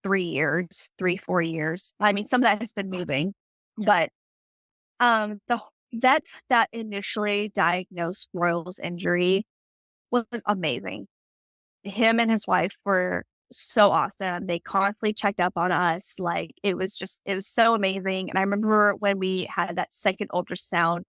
3 years, 4 years. I mean, some of that has been moving, Yeah. but the vet that initially diagnosed Royal's injury was amazing. Him and his wife were so awesome. They constantly checked up on us. Like it was so amazing. And I remember when we had that second ultrasound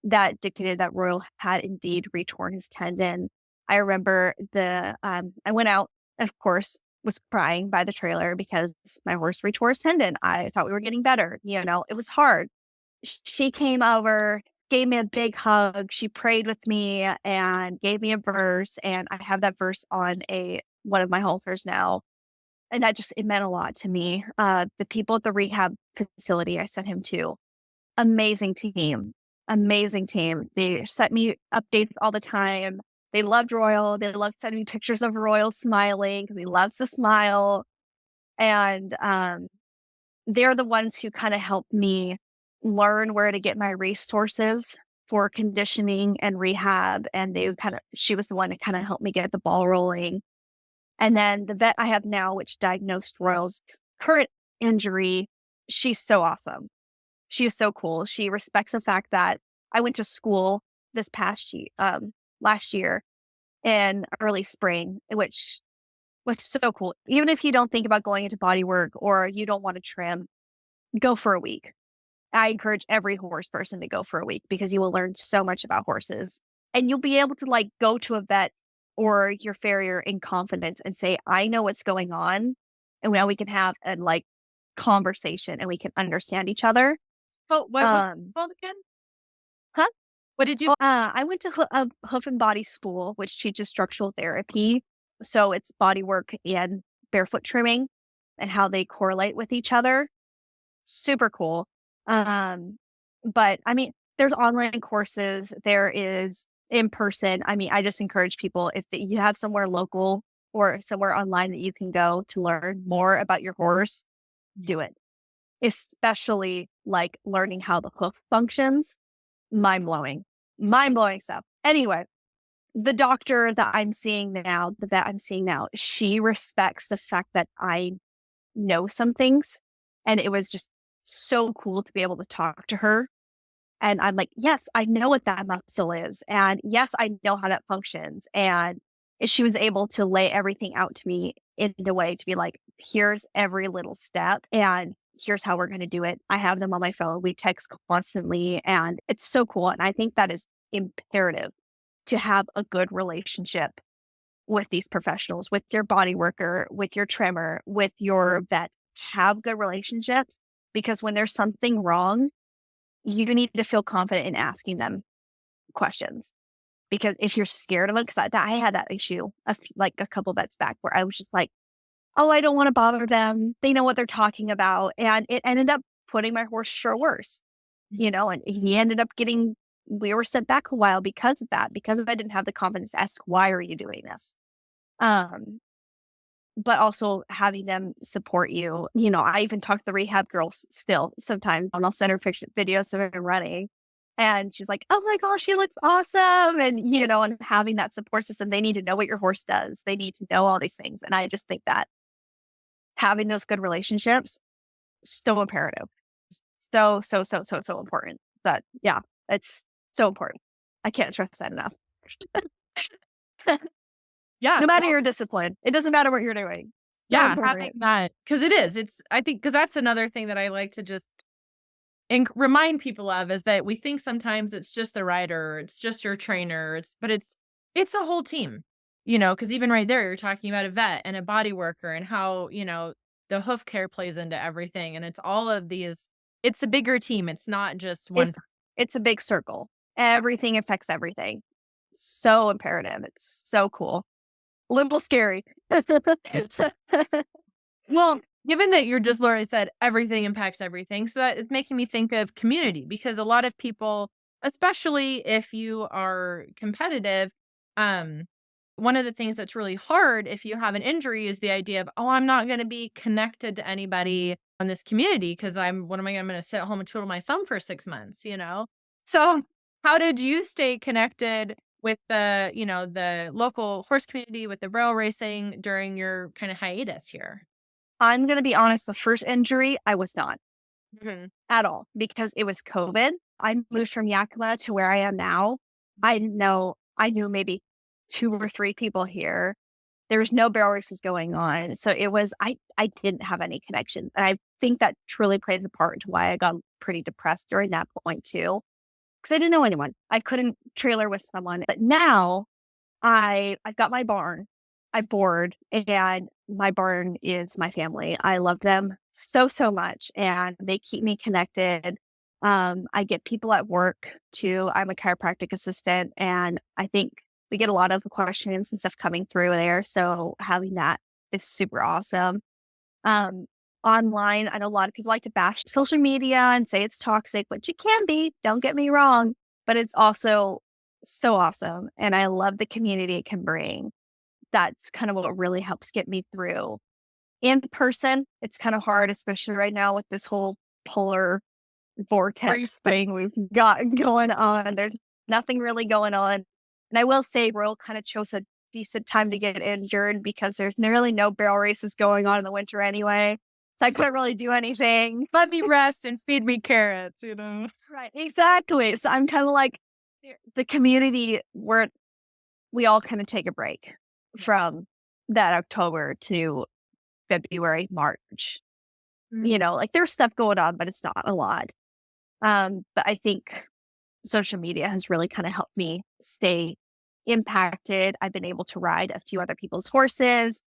that dictated that Royal had indeed retorn his tendon. I remember I went out and of course was crying by the trailer because my horse retore his tendon. I thought we were getting better. It was hard. She came over, gave me a big hug. She prayed with me and gave me a verse. And I have that verse on one of my halters now. And it meant a lot to me. The people at the rehab facility I sent him to, amazing team, amazing team. They sent me updates all the time. They loved Royal. They loved sending me pictures of Royal smiling because he loves to smile. And they're the ones who kind of helped me learn where to get my resources for conditioning and rehab. And she was the one that kind of helped me get the ball rolling. And then the vet I have now, which diagnosed Royal's current injury, she's so awesome. She is so cool. She respects the fact that I went to school this past year, last year in early spring, which is so cool. Even if you don't think about going into body work or you don't want to trim, go for a week. I encourage every horse person to go for a week because you will learn so much about horses and you'll be able to like go to a vet or your farrier in confidence and say, I know what's going on. And now we can have a like conversation and we can understand each other. Oh, what was it called again? Huh? What did you? I went to a hoof and body school, which teaches structural therapy. So it's body work and barefoot trimming and how they correlate with each other. Super cool. But I mean, there's online courses, there is in person. I mean, I just encourage people if you have somewhere local or somewhere online that you can go to learn more about your horse, do it. Especially like learning how the hoof functions. Mind blowing stuff. Anyway, the doctor that I'm seeing now, the vet I'm seeing now, she respects the fact that I know some things. And it was just so cool to be able to talk to her. And I'm like, yes, I know what that muscle is. And yes, I know how that functions. And she was able to lay everything out to me in a way to be like, here's every little step and here's how we're going to do it. I have them on my phone. We text constantly and it's so cool. And I think that is imperative to have a good relationship with these professionals, with your body worker, with your trimmer, with your vet. Have good relationships because when there's something wrong, you need to feel confident in asking them questions. Because if you're scared of it, because I had that issue like a couple vets back where I was just like, oh, I don't want to bother them. They know what they're talking about. And it ended up putting my horse for worse, and he ended up we were sent back a while because of that, because I didn't have the confidence to ask, why are you doing this? But also having them support you. I even talk to the rehab girls still sometimes, and I'll send her videos of her running. And she's like, oh my gosh, she looks awesome. And having that support system, they need to know what your horse does. They need to know all these things. And I just think that having those good relationships, so imperative. So important. That, yeah, it's so important. I can't stress that enough. Yeah. No matter your discipline, it doesn't matter what you're doing. Yeah, having that, because it is. I think, because that's another thing that I like to just remind people of is that we think sometimes it's just the rider, or it's just your trainer, but it's a whole team, because even right there, you're talking about a vet and a body worker and how, the hoof care plays into everything. And it's all of these, it's a bigger team. It's not just one. It's a big circle. Everything affects everything. So imperative. It's so cool. A little scary. Well, given that you're just literally said everything impacts everything, so that it's making me think of community, because a lot of people, especially if you are competitive, um, one of the things that's really hard if you have an injury is the idea of, oh, I'm not going to be connected to anybody on this community because I'm going to sit at home and twiddle my thumb for 6 months. So how did you stay connected with the local horse community, with the rail racing during your kind of hiatus here? I'm going to be honest. The first injury, I was not Mhm. at all because it was COVID. I moved from Yakima to where I am now. I knew maybe 2 or 3 people here. There was no barrel races going on. So it was, I didn't have any connection. And I think that truly plays a part into why I got pretty depressed during that point too. Because I didn't know anyone. I couldn't trailer with someone. But now I've got my barn. I board and my barn is my family. I love them so much and they keep me connected. I get people at work too. I'm a chiropractic assistant and I think we get a lot of questions and stuff coming through there. So having that is super awesome. Um, Online, I know a lot of people like to bash social media and say it's toxic, which it can be. Don't get me wrong, but it's also so awesome. And I love the community it can bring. That's kind of what really helps get me through. In person, it's kind of hard, especially right now with this whole polar vortex thing we've got going on. There's nothing really going on. And I will say Royal kind of chose a decent time to get injured because there's nearly no barrel races going on in the winter anyway. So I couldn't really do anything. Let me rest and feed me carrots, Right, exactly. So I'm kind of like the community where we all kind of take a break from that October to February, March. Like there's stuff going on, but it's not a lot. But I think social media has really kind of helped me stay impacted. I've been able to ride a few other people's horses,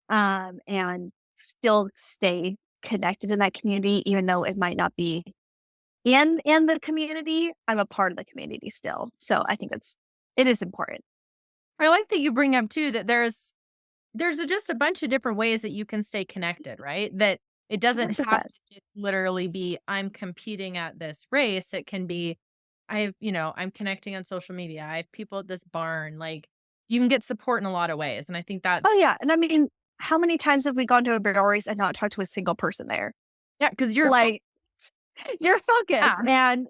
and still stay connected in that community, even though it might not be in the community, I'm a part of the community still. So I think it is important. I like that you bring up too that just a bunch of different ways that you can stay connected, right? That it doesn't have 100%. to just literally be I'm competing at this race. It can be I'm connecting on social media. I have people at this barn. Like you can get support in a lot of ways. And I think Oh, that's yeah, and I mean, how many times have we gone to a barrel race and not talked to a single person there? yeah, because you're Like, you're focused, yeah. and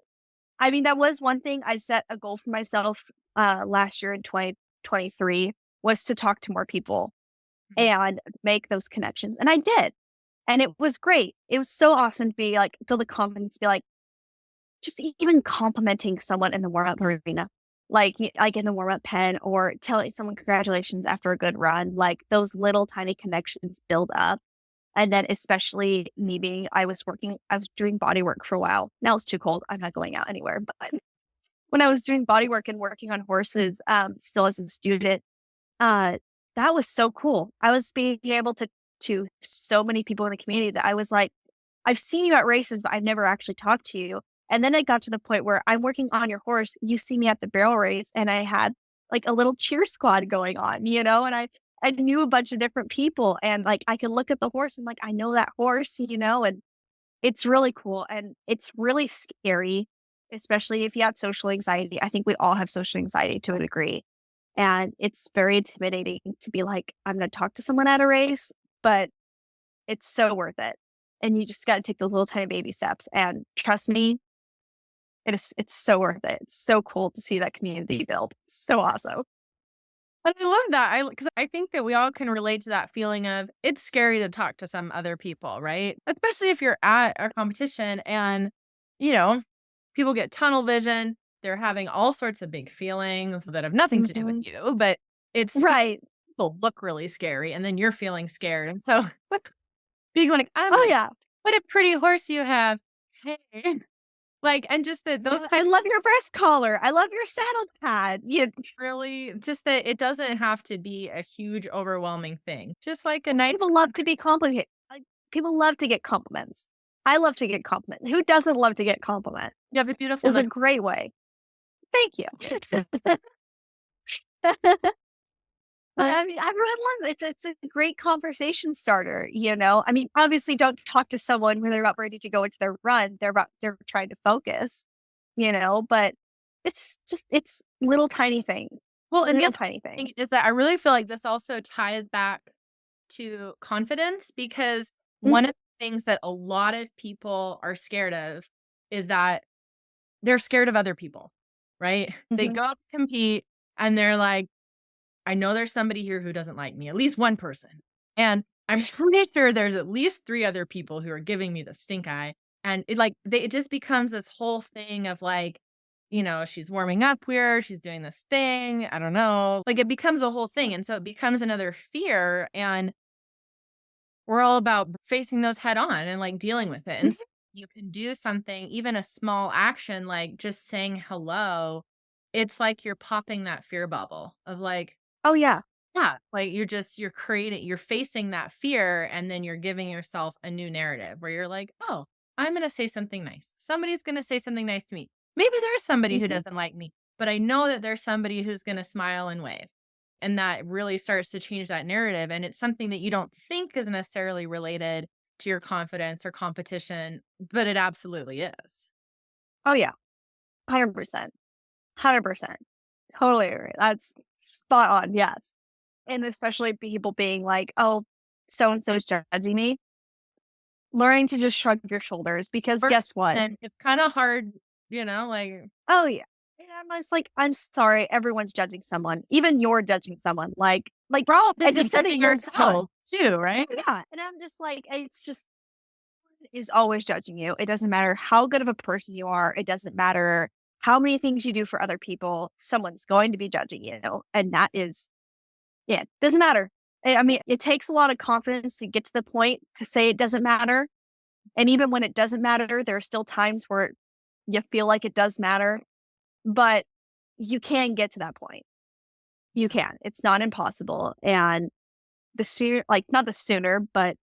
I mean, that was one thing I set a goal for myself, last year in 2023 was to talk to more people Mhm. and make those connections, and I did, and it was great. It was so awesome to be, like, feel the confidence to be like, just even complimenting someone in the warm-up arena, like in the warm-up pen or telling someone congratulations after a good run, like, those little tiny connections build up, and then especially me being I was doing body work for a while. Now it's too cold, I'm not going out anywhere, but when I was doing body work and working on horses, still as a student, uh, that was so cool. I was being able to so many people in the community that I was like, "I've seen you at races, but I've never actually talked to you." And then it got to the point where I'm working on your horse, you see me at the barrel race, and I had, like, a little cheer squad going on, and I knew a bunch of different people, and, like, I could look at the horse and, like, I know that horse, and it's really cool, and it's really scary, especially if you have social anxiety. I think we all have social anxiety to a degree. And it's very intimidating to be like, I'm going to talk to someone at a race, but it's so worth it. And you just got to take the little tiny baby steps. And trust me, it's so worth it. It's so cool to see that community build. It's so awesome. And I love that. Because I think that we all can relate to that feeling of it's scary to talk to some other people, right? Especially if you're at a competition and, you know, people get tunnel vision. They're having all sorts of big feelings that have nothing to do with Hmm. you, but it's scary. Right. People look really scary and then you're feeling scared. And so being like, I'm Oh, gonna, yeah. what a pretty horse you have. Hey. Like, and just that those I kind love your breast collar. I love your saddle pad. really just that it doesn't have to be a huge overwhelming thing. Just like a nice People love to be complicated. Like, people love to get compliments. I love to get compliments. Who doesn't love to get compliment? you have a beautiful It's a neck. great way. Thank you. I mean, everyone loves it. It's a great conversation starter. I mean, obviously don't talk to someone when they're about ready to go into their run. They're trying to focus, but it's little tiny things. Well, and the Little other tiny things. thing is that I really feel like this also ties back to confidence because one Mhm, of the things that a lot of people are scared of is that they're scared of other people, right? They mhm. go to compete and they're like, I know there's somebody here who doesn't like me, at least one person. And I'm pretty sure there's at least 3 other people who are giving me the stink eye. And it just becomes this whole thing of like, she's warming up weird, she's doing this thing, I don't know. Like it becomes a whole thing. And so it becomes another fear. And we're all about facing those head on and like dealing with it. And Mhm. so you can do something, even a small action like just saying hello. It's like you're popping that fear bubble of like, Oh, yeah. yeah, like you're facing that fear and then you're giving yourself a new narrative where you're like, "Oh, I'm gonna say something nice. Somebody's gonna say something nice to me. Maybe there's somebody who Mhm. doesn't like me, but I know that there's somebody who's gonna smile and wave." And that really starts to change that narrative. And it's something that you don't think is necessarily related to your confidence or competition, but it absolutely is. Oh, yeah. 100%. 100%. Totally agree. That's spot on. Yes. And especially people being like, "Oh, so and so is judging me." Learning to just shrug your shoulders because Or guess what? and it's kind of S hard, like Oh, yeah. And I'm just like, "I'm sorry, everyone's judging someone. Even you're judging someone." we're all and busy just setting judging your tone. ourselves too, right? Yeah, and I'm just like, it's just is always judging you. It doesn't matter how good of a person you are. It doesn't matter how many things you do for other people. Someone's going to be judging you, and that is yeah, doesn't matter. I mean, it takes a lot of confidence to get to the point to say it doesn't matter. And even when it doesn't matter, there are still times where you feel like it does matter, but you can get to that point. You can. It's not impossible. And the sooner, like, not the sooner, but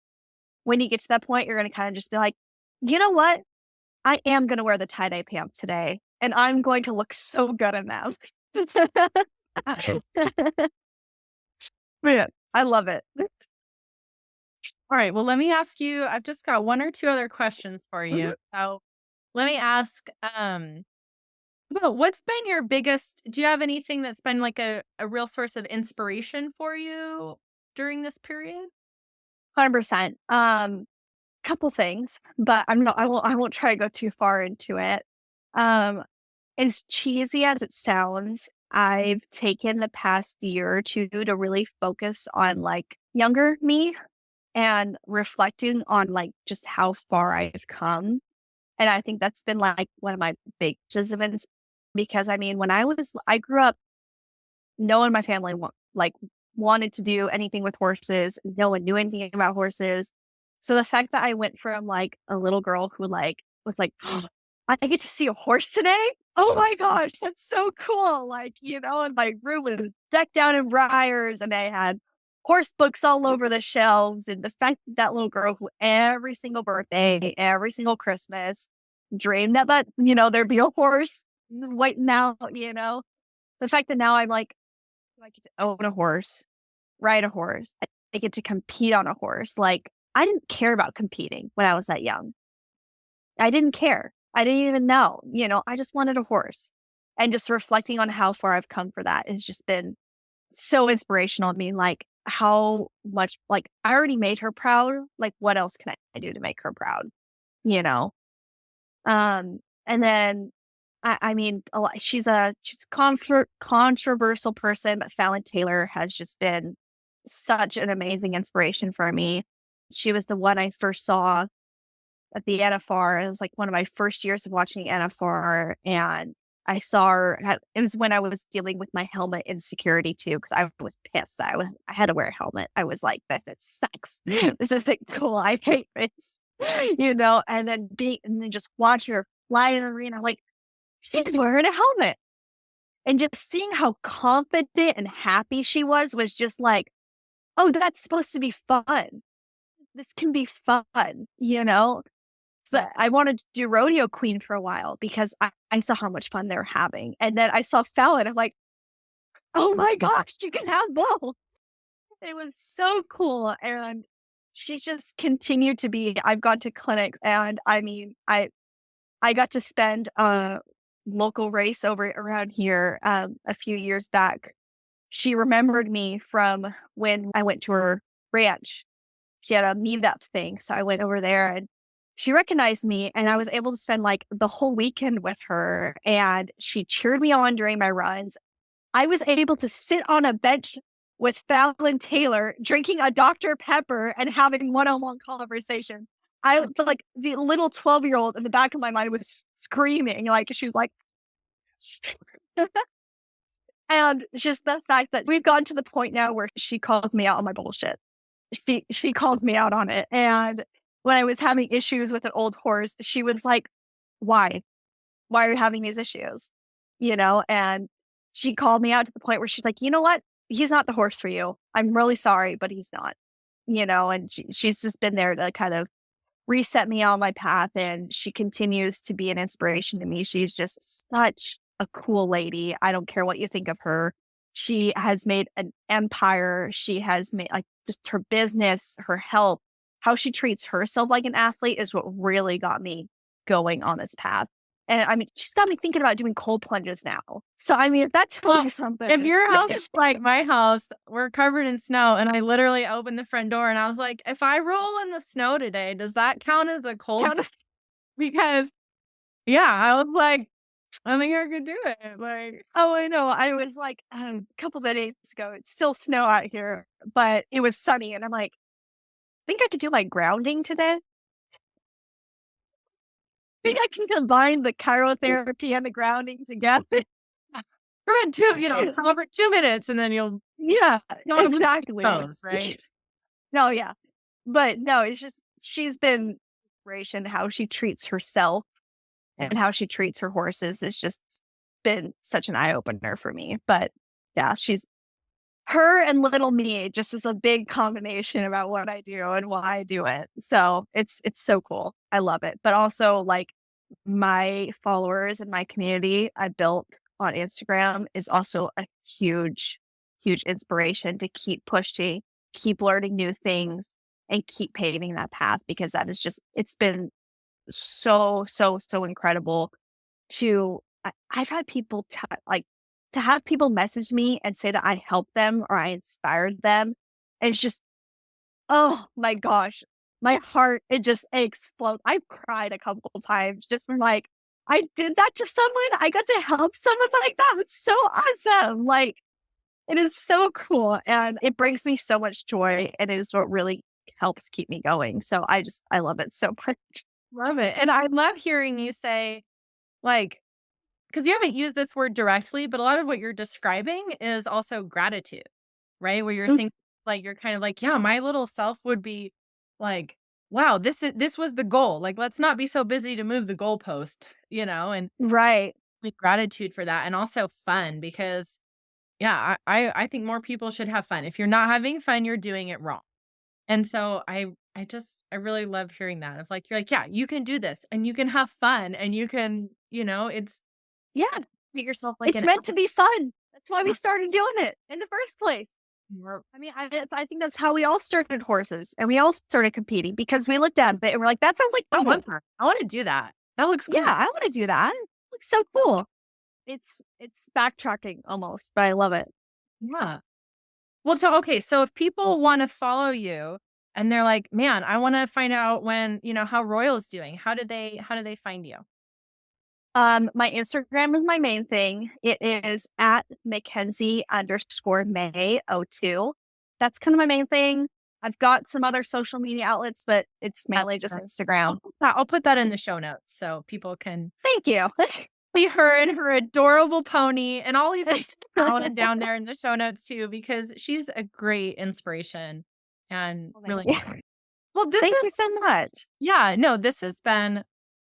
when you get to that point, you're going to kind of just be like, you know what? I am going to wear the tie-dye pants today, and I'm going to look so good in them. Man, I love it. All right. Well, let me ask you, I've just got one or two other questions for you. So let me ask, well, what's been your biggest, do you have anything that's been like a real source of inspiration for you during this period? 100%. Couple things, but I won't try to go too far into it. Um, as cheesy as it sounds, I've taken the past year or two to really focus on like younger me and reflecting on like just how far I've come. And I think that's been like one of my big events because I mean, I grew up, no one in my family wanted to do anything with horses. No one knew anything about horses. So the fact that I went from like a little girl who like was like, I get to see a horse today. Oh my gosh, that's so cool. Like, and my room was decked out in briars and I had horse books all over the shelves. And the fact that that little girl who every single birthday, every single Christmas dreamed that, there'd be a horse waiting out, the fact that now I'm like, I get to own a horse, ride a horse. I get to compete on a horse. Like, I didn't care about competing when I was that young. I didn't care. I didn't even know, I just wanted a horse. And just reflecting on how far I've come for that has just been so inspirational to me. Like, how much, like, I already made her proud. Like, what else can I do to make her proud? You know? And then I mean, she's a controversial person, but Fallon Taylor has just been such an amazing inspiration for me. She was the one I first saw at the NFR. It was like one of my first years of watching NFR, and I saw her. It was when I was dealing with my helmet insecurity too, because I was pissed that I had to wear a helmet. I was like, "This sucks. This isn't cool. I hate this," And then just watch her fly in the arena, like, she's wearing a helmet. And just seeing how confident and happy she was just like, "Oh, that's supposed to be fun. This can be fun." So I wanted to do Rodeo Queen for a while because I saw how much fun they were having. And then I saw Fallon. I'm like, "Oh my gosh, you can have both." It was so cool. And she just continued to be, I've gone to clinics and I mean, I got to spend a local race over around here a few years back. She remembered me from when I went to her ranch. She had a meetup thing. So I went over there and she recognized me and I was able to spend like the whole weekend with her and she cheered me on during my runs. I was able to sit on a bench with Fallon Taylor drinking a Dr. Pepper and having one-on-one conversation. I like the little 12-year-old in the back of my mind was screaming like she was like and just the fact that we've gotten to the point now where she calls me out on my bullshit. She calls me out on it. And when I was having issues with an old horse, she was like, "Why? Why are you having these issues?" And she called me out to the point where she's like, "You know what? He's not the horse for you. I'm really sorry, but he's not." And she's just been there to kind of reset me on my path. And she continues to be an inspiration to me. She's just such a cool lady. I don't care what you think of her. She has made an empire. She has made like just her business, her health, how she treats herself like an athlete is what really got me going on this path. And I mean, she's got me thinking about doing cold plunges now. So I mean, if that tells you something. If your house is like my house, we're covered in snow, and I literally opened the front door and I was like, if I roll in the snow today, does that count as a cold? Because yeah, I was like, I think I could do it. Like, oh, I know. I was like, a couple of days ago, it's still snow out here, but it was sunny. And I'm like, I think I could do my grounding today. I think I can combine the cryotherapy and the grounding together. for about over 2 minutes, and then Yeah, exactly. those, right? No, yeah. But no, it's just, she's been inspiration. How she treats herself and how she treats her horses has just been such an eye opener for me. But yeah, she's her and little me just is a big combination about what I do and why I do it. So it's so cool. I love it. But also like my followers and my community I built on Instagram is also a huge, huge inspiration to keep pushing, keep learning new things, and keep paving that path because that is just, it's been so, so, so incredible to, I've had people like to have people message me and say that I helped them or I inspired them. And it's just, oh my gosh, my heart, it explodes. I've cried a couple of times just from like, I did that to someone. I got to help someone like that. It's so awesome. Like, it is so cool. And it brings me so much joy. And it is what really helps keep me going. So I love it so much. Love it. And I love hearing you say, like, because you haven't used this word directly, but a lot of what you're describing is also gratitude, right? Where you're Mm, thinking, like, you're kind of like, yeah, my little self would be like, wow, this was the goal. Like, let's not be so busy to move the goalpost, and right. like gratitude for that, and also fun because yeah, I think more people should have fun. If you're not having fun, you're doing it wrong. And so I really love hearing that of like, you're like, yeah, you can do this and you can have fun and you can, it's Yeah. treat yourself like It's an meant to be fun. That's why we started doing it in the first place. or I mean, I think that's how we all started horses and we all started competing because we looked at it and we're like, that sounds like I fun. want that. I want to do that. That looks Yeah, cool. I want to do that. It looks so cool. It's backtracking almost, but I love it. Yeah. Well, so okay, so if people want to follow you and they're like, man, I want to find out when, how Royal is doing. How do they find you? My Instagram is my main thing. It is at McKenzie_May02. That's kind of my main thing. I've got some other social media outlets, but it's That's mainly just perfect. Instagram. I'll put that in the show notes so people can Thank you. see her and her adorable pony, and I'll even put Alan down there in the show notes too because she's a great inspiration and Well, really thank fun. you. Well, this Thank is you so much. yeah, no, this has been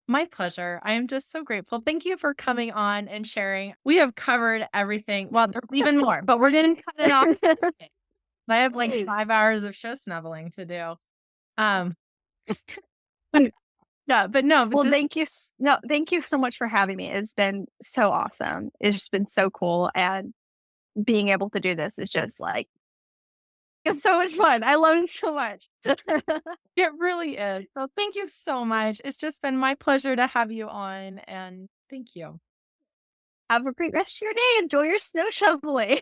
my pleasure. I am just so grateful. Thank you for coming on and sharing. We have covered everything. Well, there's even more, but we're gonna cut it off. I have like 5 hours of show snubbling to do. Um, yeah, but no, but Well, this thank you so much for having me. It's been so awesome. It's just been so cool, and being able to do this is just like it's so much fun. I love it so much. it really is. So thank you so much. It's just been my pleasure to have you on, and thank you. Have a great rest of your day. Enjoy your snow shoveling.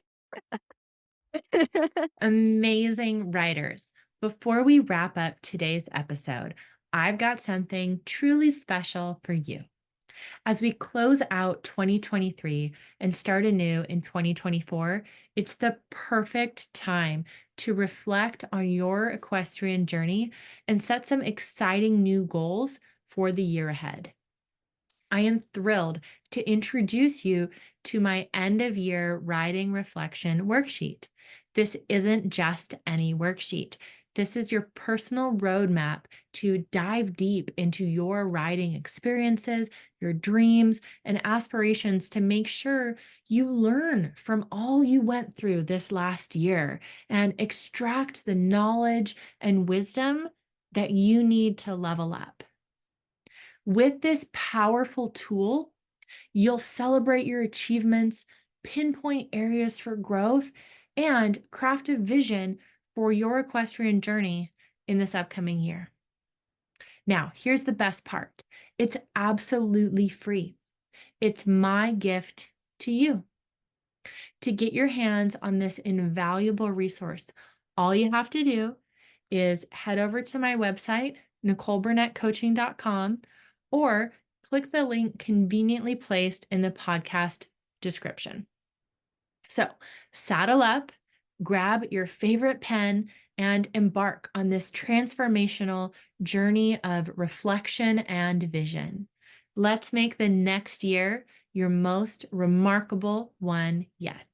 Amazing writers. Before we wrap up today's episode, I've got something truly special for you. As we close out 2023 and start anew in 2024, it's the perfect time to reflect on your equestrian journey and set some exciting new goals for the year ahead. I am thrilled to introduce you to my end of year riding reflection worksheet. This isn't just any worksheet. This is your personal roadmap to dive deep into your riding experiences, your dreams, and aspirations to make sure you learn from all you went through this last year and extract the knowledge and wisdom that you need to level up. With this powerful tool, you'll celebrate your achievements, pinpoint areas for growth, and craft a vision for your equestrian journey in this upcoming year. Now, here's the best part. It's absolutely free. It's my gift to you. To get your hands on this invaluable resource, all you have to do is head over to my website, NicoleBurnettCoaching.com, or click the link conveniently placed in the podcast description. So, saddle up, grab your favorite pen, and embark on this transformational journey of reflection and vision. Let's make the next year your most remarkable one yet.